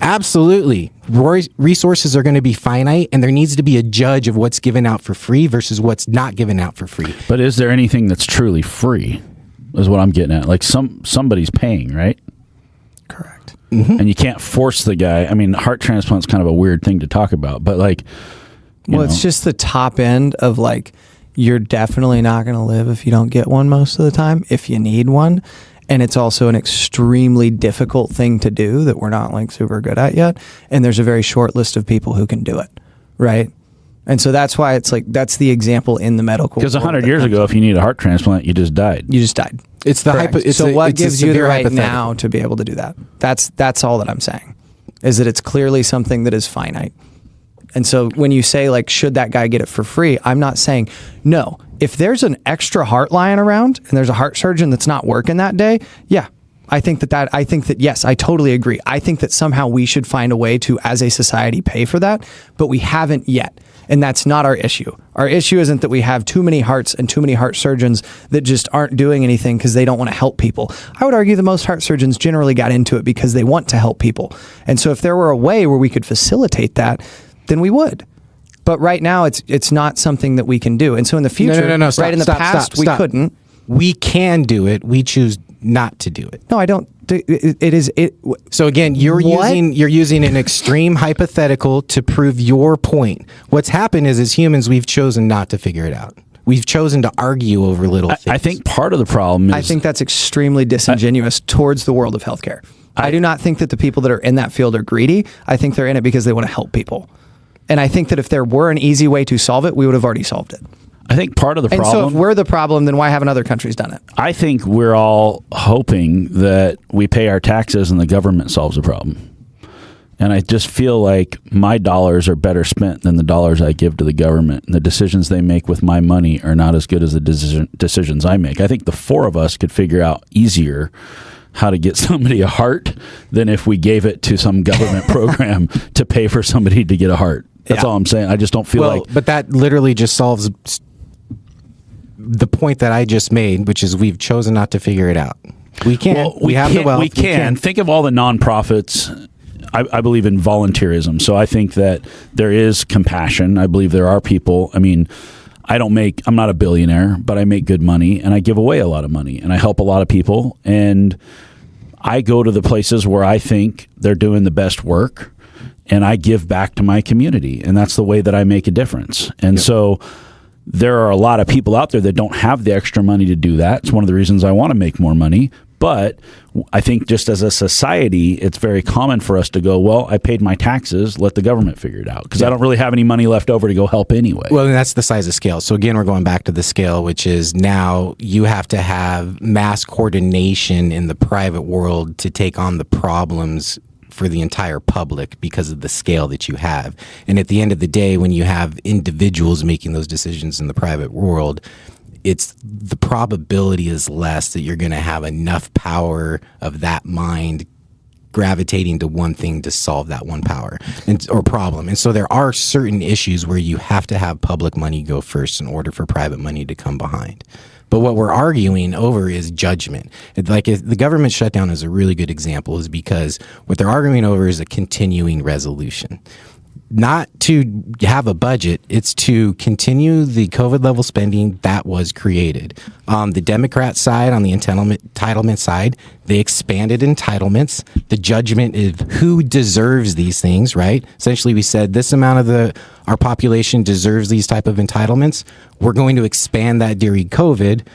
Absolutely, resources are going to be finite, and there needs to be a judge of what's given out for free versus what's not given out for free. But is there anything that's truly free? Is what I'm getting at. Somebody's paying, right? Correct. Mm-hmm. And you can't force the guy. I mean, heart transplant's kind of a weird thing to talk about, but It's just the top end of you're definitely not going to live if you don't get one most of the time, if you need one. And it's also an extremely difficult thing to do that we're not super good at yet. And there's a very short list of people who can do it. Right. And so that's why it's that's the example in the medical. Because 100 years ago, if you need a heart transplant, you just died. You just died. It's the what gives you the severe right hypothetical. now to be able to do that? That's all that I'm saying, is that it's clearly something that is finite. And so when you say should that guy get it for free, I'm not saying no. If there's an extra heart lying around and there's a heart surgeon that's not working that day, yeah, I think that yes, I totally agree. I think that somehow we should find a way to, as a society, pay for that, but we haven't yet. And that's not our issue. Our issue isn't that we have too many hearts and too many heart surgeons that just aren't doing anything because they don't want to help people. I would argue that most heart surgeons generally got into it because they want to help people. And so if there were a way where we could facilitate that, then we would. But right now, it's not something that we can do. And so in the future, No, stop, right in the past, we couldn't. We can do it. We choose not to do it. No, I don't. So again, you're using an extreme hypothetical to prove your point. What's happened is, as humans, we've chosen not to figure it out. We've chosen to argue over little things. I think part of the problem is... I think that's extremely disingenuous towards the world of healthcare. I do not think that the people that are in that field are greedy. I think they're in it because they want to help people. And I think that if there were an easy way to solve it, we would have already solved it. I think part of the problem... And so if we're the problem, then why haven't other countries done it? I think we're all hoping that we pay our taxes and the government solves the problem. And I just feel like my dollars are better spent than the dollars I give to the government. And the decisions they make with my money are not as good as the decisions I make. I think the four of us could figure out easier how to get somebody a heart than if we gave it to some government program to pay for somebody to get a heart. That's all I'm saying. I just don't feel like... But that literally just solves the point that I just made, which is we've chosen not to figure it out. We can't. Well, we have the wealth. We can. Think of all the nonprofits. I believe in volunteerism. So I think that there is compassion. I believe there are people. I mean, I'm not a billionaire, but I make good money and I give away a lot of money and I help a lot of people. And I go to the places where I think they're doing the best work and I give back to my community. And that's the way that I make a difference. And so there are a lot of people out there that don't have the extra money to do that. It's one of the reasons I want to make more money. But I think just as a society, it's very common for us to go, well, I paid my taxes, let the government figure it out. Because I don't really have any money left over to go help anyway. Well, and that's the size of scale. So again, we're going back to the scale, which is now you have to have mass coordination in the private world to take on the problems for the entire public because of the scale that you have. And at the end of the day, when you have individuals making those decisions in the private world, it's the probability is less that you're going to have enough power of that mind gravitating to one thing to solve that one power or problem. And so there are certain issues where you have to have public money go first in order for private money to come behind. But what we're arguing over is judgment. The government shutdown is a really good example, is because what they're arguing over is a continuing resolution. Not to have a budget, it's to continue the COVID level spending that was created. On the Democrat side, on the entitlement side, they expanded entitlements. The judgment of who deserves these things, right? Essentially, we said this amount of our population deserves these type of entitlements. We're going to expand that during COVID,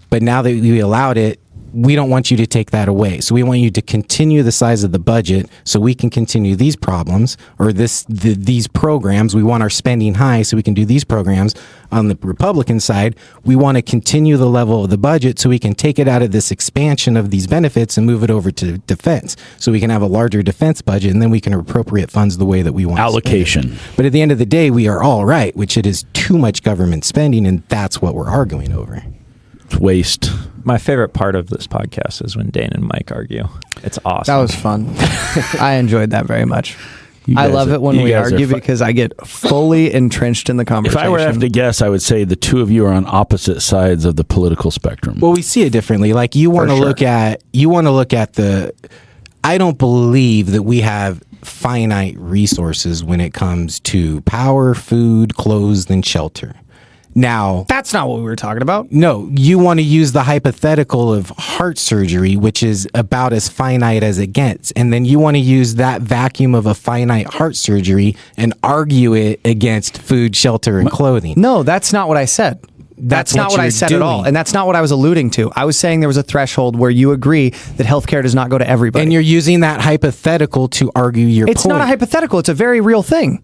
but now that we allowed it, we don't want you to take that away. So we want you to continue the size of the budget so we can continue these problems or these programs. We want our spending high so we can do these programs. On the Republican side, we want to continue the level of the budget so we can take it out of this expansion of these benefits and move it over to defense. So we can have a larger defense budget and then we can appropriate funds the way that we want. Allocation. But at the end of the day, we are all right, which it is too much government spending, and that's what we're arguing over. Waste. My favorite part of this podcast is when Dane and Mike argue. It's awesome. That was fun. I enjoyed that very much. I love it when we argue because I get fully entrenched in the conversation. If I were to have to guess, I would say the two of you are on opposite sides of the political spectrum. Well, we see it differently. Like you want to look at the. I don't believe that we have finite resources when it comes to power, food, clothes, and shelter. Now, that's not what we were talking about. No, you want to use the hypothetical of heart surgery, which is about as finite as it gets. And then you want to use that vacuum of a finite heart surgery and argue it against food, shelter, and clothing. No, that's not what I said. That's not what I said at all. And that's not what I was alluding to. I was saying there was a threshold where you agree that healthure does not go to everybody. And you're using that hypothetical to argue your point. It's not a hypothetical. It's a very real thing.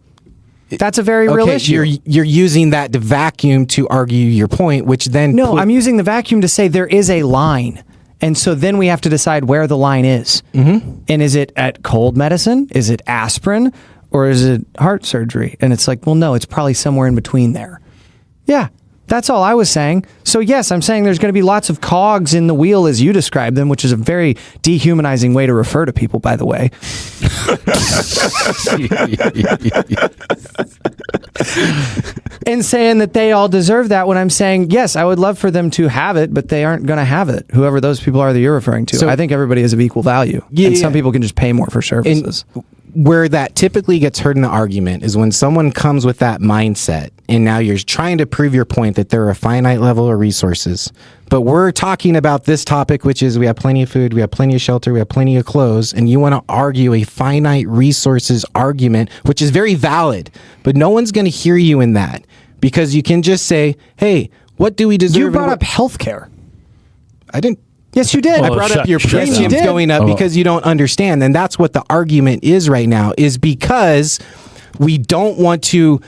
That's a very real issue. You're using that to vacuum to argue your point, which then... No, I'm using the vacuum to say there is a line. And so then we have to decide where the line is. Mm-hmm. And is it at cold medicine? Is it aspirin? Or is it heart surgery? And it's like, well, no, it's probably somewhere in between there. Yeah. That's all I was saying. So yes, I'm saying there's going to be lots of cogs in the wheel as you describe them, which is a very dehumanizing way to refer to people, by the way. And saying that they all deserve that, when I'm saying, yes, I would love for them to have it, but they aren't going to have it, whoever those people are that you're referring to. So, I think everybody is of equal value. Yeah, and some people can just pay more for services. And where that typically gets heard in the argument is when someone comes with that mindset, and now you're trying to prove your point that there are a finite level of resources. But we're talking about this topic, which is we have plenty of food, we have plenty of shelter, we have plenty of clothes, and you want to argue a finite resources argument, which is very valid, but no one's going to hear you in that, because you can just say, hey, what do we deserve? You brought up healthcare. I didn't. Yes, you did. I brought up your premiums going up because you don't understand. And that's what the argument is right now, is because we don't want to.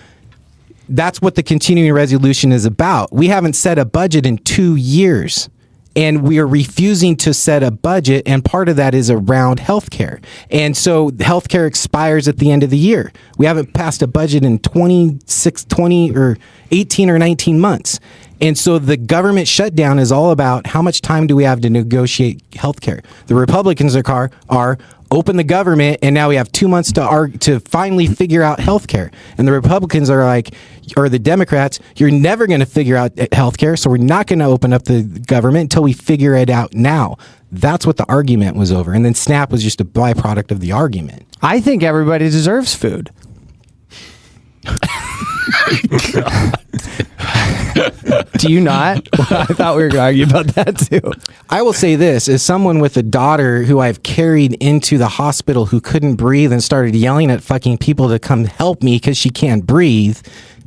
That's what the continuing resolution is about. We haven't set a budget in 2 years, and we are refusing to set a budget. And part of that is around healthcare. And so healthcare expires at the end of the year. We haven't passed a budget in 20 or 18 or 19 months. And so the government shutdown is all about how much time do we have to negotiate healthcare. The Republicans are open the government, and now we have 2 months to finally figure out healthcare. And the Republicans are like, or the Democrats, you're never going to figure out healthcare, so we're not going to open up the government until we figure it out now. That's what the argument was over. And then SNAP was just a byproduct of the argument. I think everybody deserves food. Do you not? I thought we were going to argue about that too. I will say this, as someone with a daughter who I've carried into the hospital who couldn't breathe and started yelling at fucking people to come help me because she can't breathe,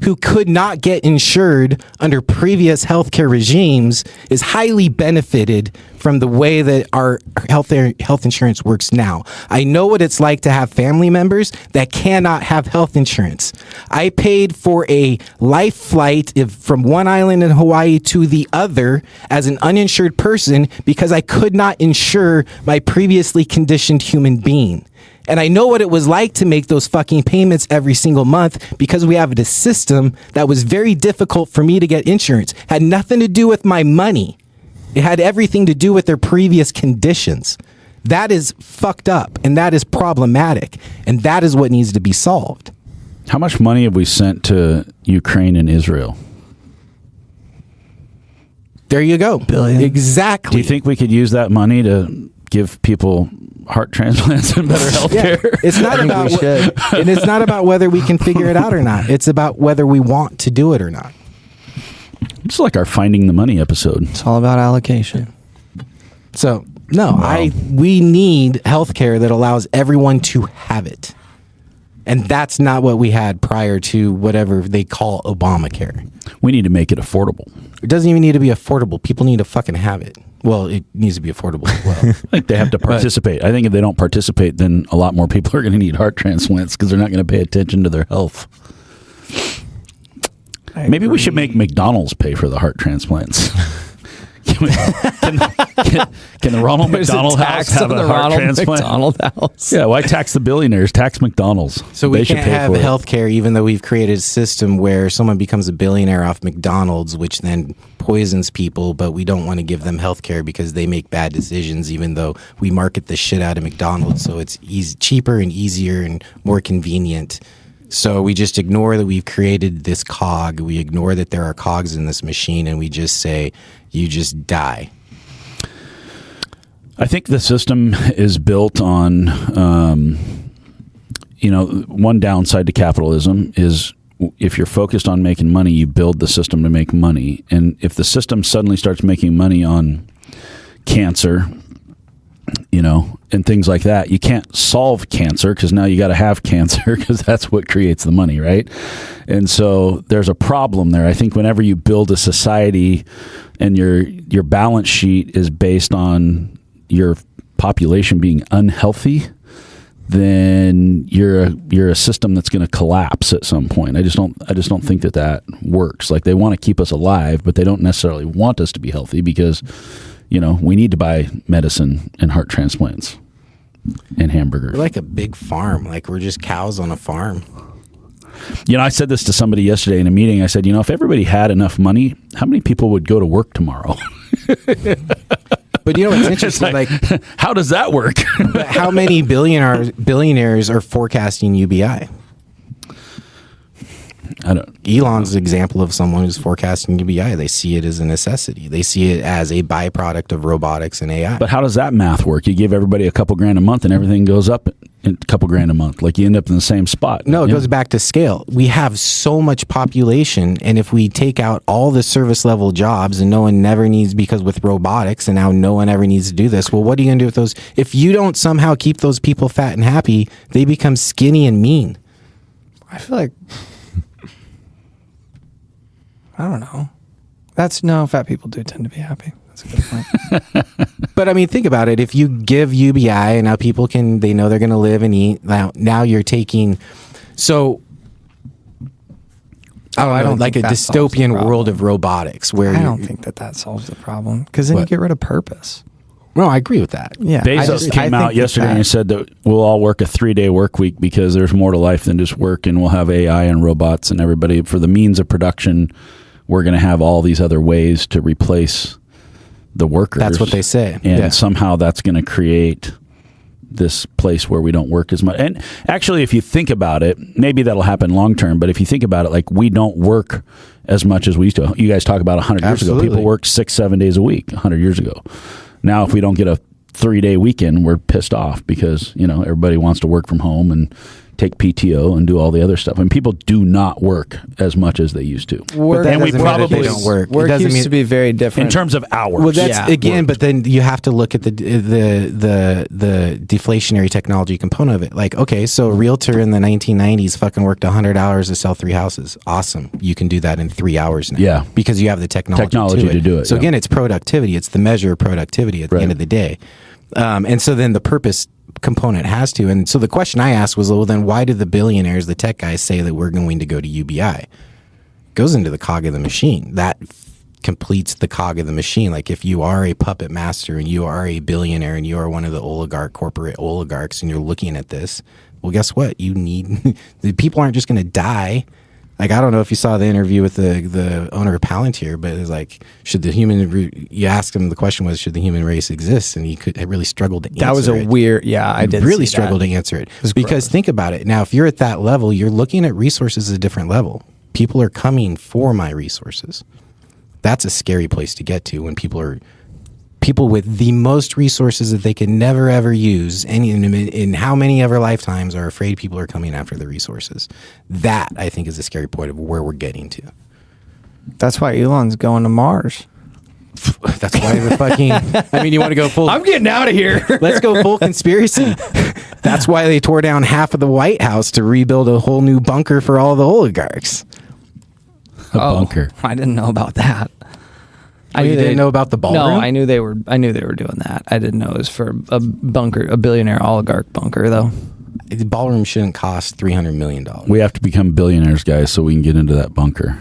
who could not get insured under previous healthcare regimes, is highly benefited from the way that our health insurance works now. I know what it's like to have family members that cannot have health insurance. I paid for a life flight from one island in Hawaii to the other as an uninsured person because I could not insure my previously conditioned human being. And I know what it was like to make those fucking payments every single month because we have a system that was very difficult for me to get insurance. Had nothing to do with my money. It had everything to do with their previous conditions. That is fucked up, and that is problematic, and that is what needs to be solved. How much money have we sent to Ukraine and Israel? There you go. Billion. Exactly. Do you think we could use that money to give people heart transplants and better health care? Yeah. It's not about and it's not about whether we can figure it out or not. It's about whether we want to do it or not. It's like our Finding the Money episode. It's all about allocation. So, no, Wow. we need healthcare that allows everyone to have it. And that's not what we had prior to whatever they call Obamacare. We need to make it affordable. It doesn't even need to be affordable. People need to fucking have it. Well, it needs to be affordable as well. I think they have to participate. I think if they don't participate, then a lot more people are going to need heart transplants because they're not going to pay attention to their health. Maybe we should make McDonald's pay for the heart transplants. Can the Ronald McDonald House have a heart transplant? McDonald House. Yeah, why tax the billionaires? Tax McDonald's. So we can't have health care even though we've created a system where someone becomes a billionaire off McDonald's, which then poisons people, but we don't want to give them health care because they make bad decisions even though we market the shit out of McDonald's so it's cheaper and easier and more convenient. So we just ignore that we've created this cog. We ignore that there are cogs in this machine and we just say, you just die. I think the system is built on, one downside to capitalism is if you're focused on making money, you build the system to make money. And if the system suddenly starts making money on cancer, and things like that, you can't solve cancer because now you got to have cancer because that's what creates the money, right? And so there's a problem there. I think whenever you build a society and your balance sheet is based on your population being unhealthy, then you're a system that's going to collapse at some point. I just don't think that works. Like they want to keep us alive, but they don't necessarily want us to be healthy because we need to buy medicine and heart transplants and hamburgers. We're like a big farm. Like we're just cows on a farm. I said this to somebody yesterday in a meeting. I said, if everybody had enough money, how many people would go to work tomorrow? But what's interesting? Like, how does that work? but how many billionaires are forecasting UBI? I don't. Elon's an example of someone who's forecasting UBI. They see it as a necessity. They see it as a byproduct of robotics and AI. But how does that math work? You give everybody a couple grand a month, and everything goes up a couple grand a month. Like you end up in the same spot. No, it goes back to scale. We have so much population, and if we take out all the service level jobs, and no one never needs, because with robotics, and now no one ever needs to do this. Well, what are you going to do with those? If you don't somehow keep those people fat and happy, they become skinny and mean. I feel like I don't know. Fat people do tend to be happy. That's a good point. But I mean, think about it. If you give UBI and now people they know they're going to live and eat. Now you're taking, so I don't like a dystopian world of robotics where I don't think that solves the problem, because then you get rid of purpose. No, I agree with that. Yeah, Bezos came out yesterday and said that we'll all work a 3-day work week because there's more to life than just work, and we'll have AI and robots and everybody for the means of production. We're going to have all these other ways to replace the workers. That's what they say. And somehow that's going to create this place where we don't work as much. And actually, if you think about it, maybe that'll happen long term. But if you think about it, like we don't work as much as we used to. You guys talk about 100 years ago. People worked 6-7 days a week 100 years ago. Now, if we don't get a 3-day weekend, we're pissed off because, everybody wants to work from home and take PTO and do all the other stuff. And people do not work as much as they used to. And we probably don't work. Work used to be very different in terms of hours. Well, that's again, but then you have to look at the deflationary technology component of it. Like, okay, so a realtor in the 1990s fucking worked 100 hours to sell 3 houses. Awesome. You can do that in 3 hours now. Yeah. Because you have the technology to do it. So again, it's productivity. It's the measure of productivity at the end of the day. And so then the purpose component has to. And so the question I asked was, well, then why do the billionaires, the tech guys, say that we're going to go to UBI? It goes into the cog of the machine. That completes the cog of the machine. Like if you are a puppet master and you are a billionaire and you are one of the corporate oligarchs and you're looking at this, well, guess what? You need, the people aren't just going to die. Like, I don't know if you saw the interview with the owner of Palantir, but it's like, you asked him, the question was, should the human race exist? And he really struggled to answer it. That was a weird, I did really struggled to answer it. Because think about it. Now, if you're at that level, you're looking at resources at a different level. People are coming for my resources. That's a scary place to get to when people with the most resources that they can never ever use in how many ever lifetimes are afraid people are coming after the resources. That, I think, is a scary point of where we're getting to. That's why Elon's going to Mars. That's why the fucking, I mean, you want to go full, I'm getting out of here. Let's go full conspiracy. That's why they tore down half of the White House to rebuild a whole new bunker for all the oligarchs. A bunker. I didn't know about that. You didn't know about the ballroom? No, I knew they were doing that. I didn't know it was for a bunker, a billionaire oligarch bunker, though. The ballroom shouldn't cost $300 million. We have to become billionaires, guys, so we can get into that bunker.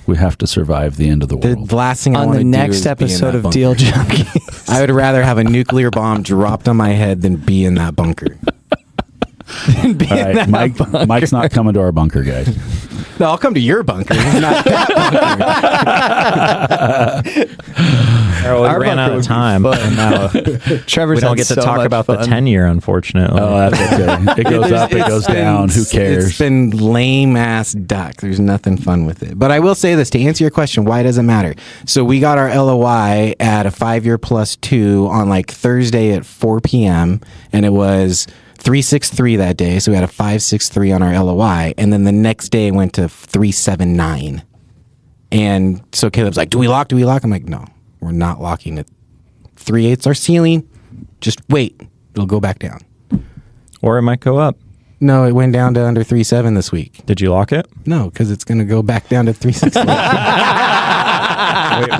We have to survive the end of the world. The last thing I want to do on the next episode of Deal Junkies, I would rather have a nuclear bomb dropped on my head than be in that bunker. All right, Mike's not coming to our bunker, guys. No, I'll come to your bunker, not that bunker. We ran out of time. And now Trevor's we don't get to talk about the 10-year, unfortunately. Oh, that's okay. It goes up, it goes down. Who cares? It's been lame-ass duck. There's nothing fun with it. But I will say this, to answer your question, why does it matter? So we got our LOI at a 5-year plus 2 on like Thursday at 4 p.m., and it was 363 that day, so we had a 563 on our LOI, and then the next day it went to 379. And so Caleb's like, do we lock? I'm like, no, we're not locking it. 3/8's our ceiling. Just wait. It'll go back down. Or it might go up. No, it went down to under 3.7 this week. Did you lock it? No, because it's going to go back down to 3.6.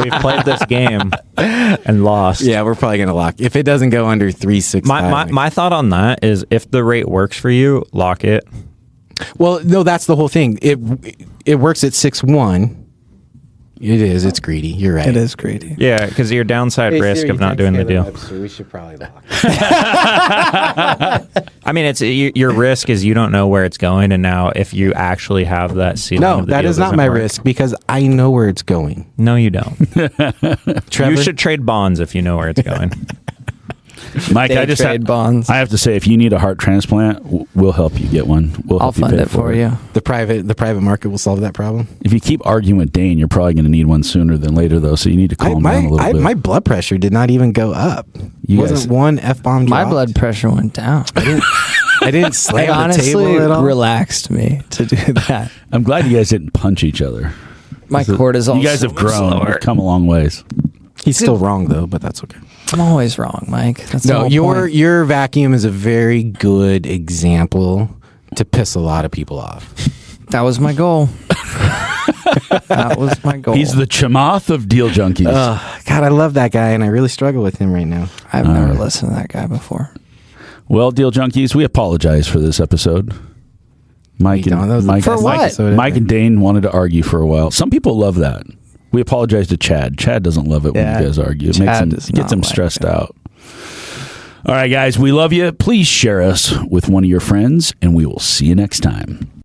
We've played this game and lost. Yeah, we're probably going to lock. If it doesn't go under 3.6. My thought on that is if the rate works for you, lock it. Well, no, that's the whole thing. It works at 6.1. It is. It's greedy. You're right. It is greedy. Yeah, because your downside risk of not doing the deal. We should probably lock. I mean, it's your risk is you don't know where it's going, and now if you actually have that ceiling, No, of the that deal is not doesn't my work. risk because I know where it's going. No, you don't. Trevor? You should trade bonds if you know where it's going. Mike, They I just trade bonds. I have to say, if you need a heart transplant, we'll help you get one. We'll I'll help you fund pay it for you. The private market will solve that problem. If you keep arguing with Dane, you're probably going to need one sooner than later, though. So you need to calm down a little bit. My blood pressure did not even go up. You Wasn't guys- one F-bomb My dropped. blood pressure went down. I didn't It slam the honestly table at all. relaxed me to do that. I'm glad you guys didn't punch each other. My cortisol. You guys have grown. You've come a long ways. He's still wrong though, but that's okay. I'm always wrong, Mike. That's the No, whole your point. your vacuum is a very good example to piss a lot of people off. That was my goal. That was my goal. He's the Chamath of Deal Junkies. God, I love that guy, and I really struggle with him right now. I've never listened to that guy before. Well, Deal Junkies, we apologize for this episode. Mike You know, that was the Mike, best what? episode Mike ever. and Dane wanted to argue for a while. Some people love that. We apologize to Chad. Chad doesn't love it Yeah, when you guys argue. It Chad makes him, does it gets not him like stressed it. out. All right, guys, we love you. Please share us with one of your friends, and we will see you next time.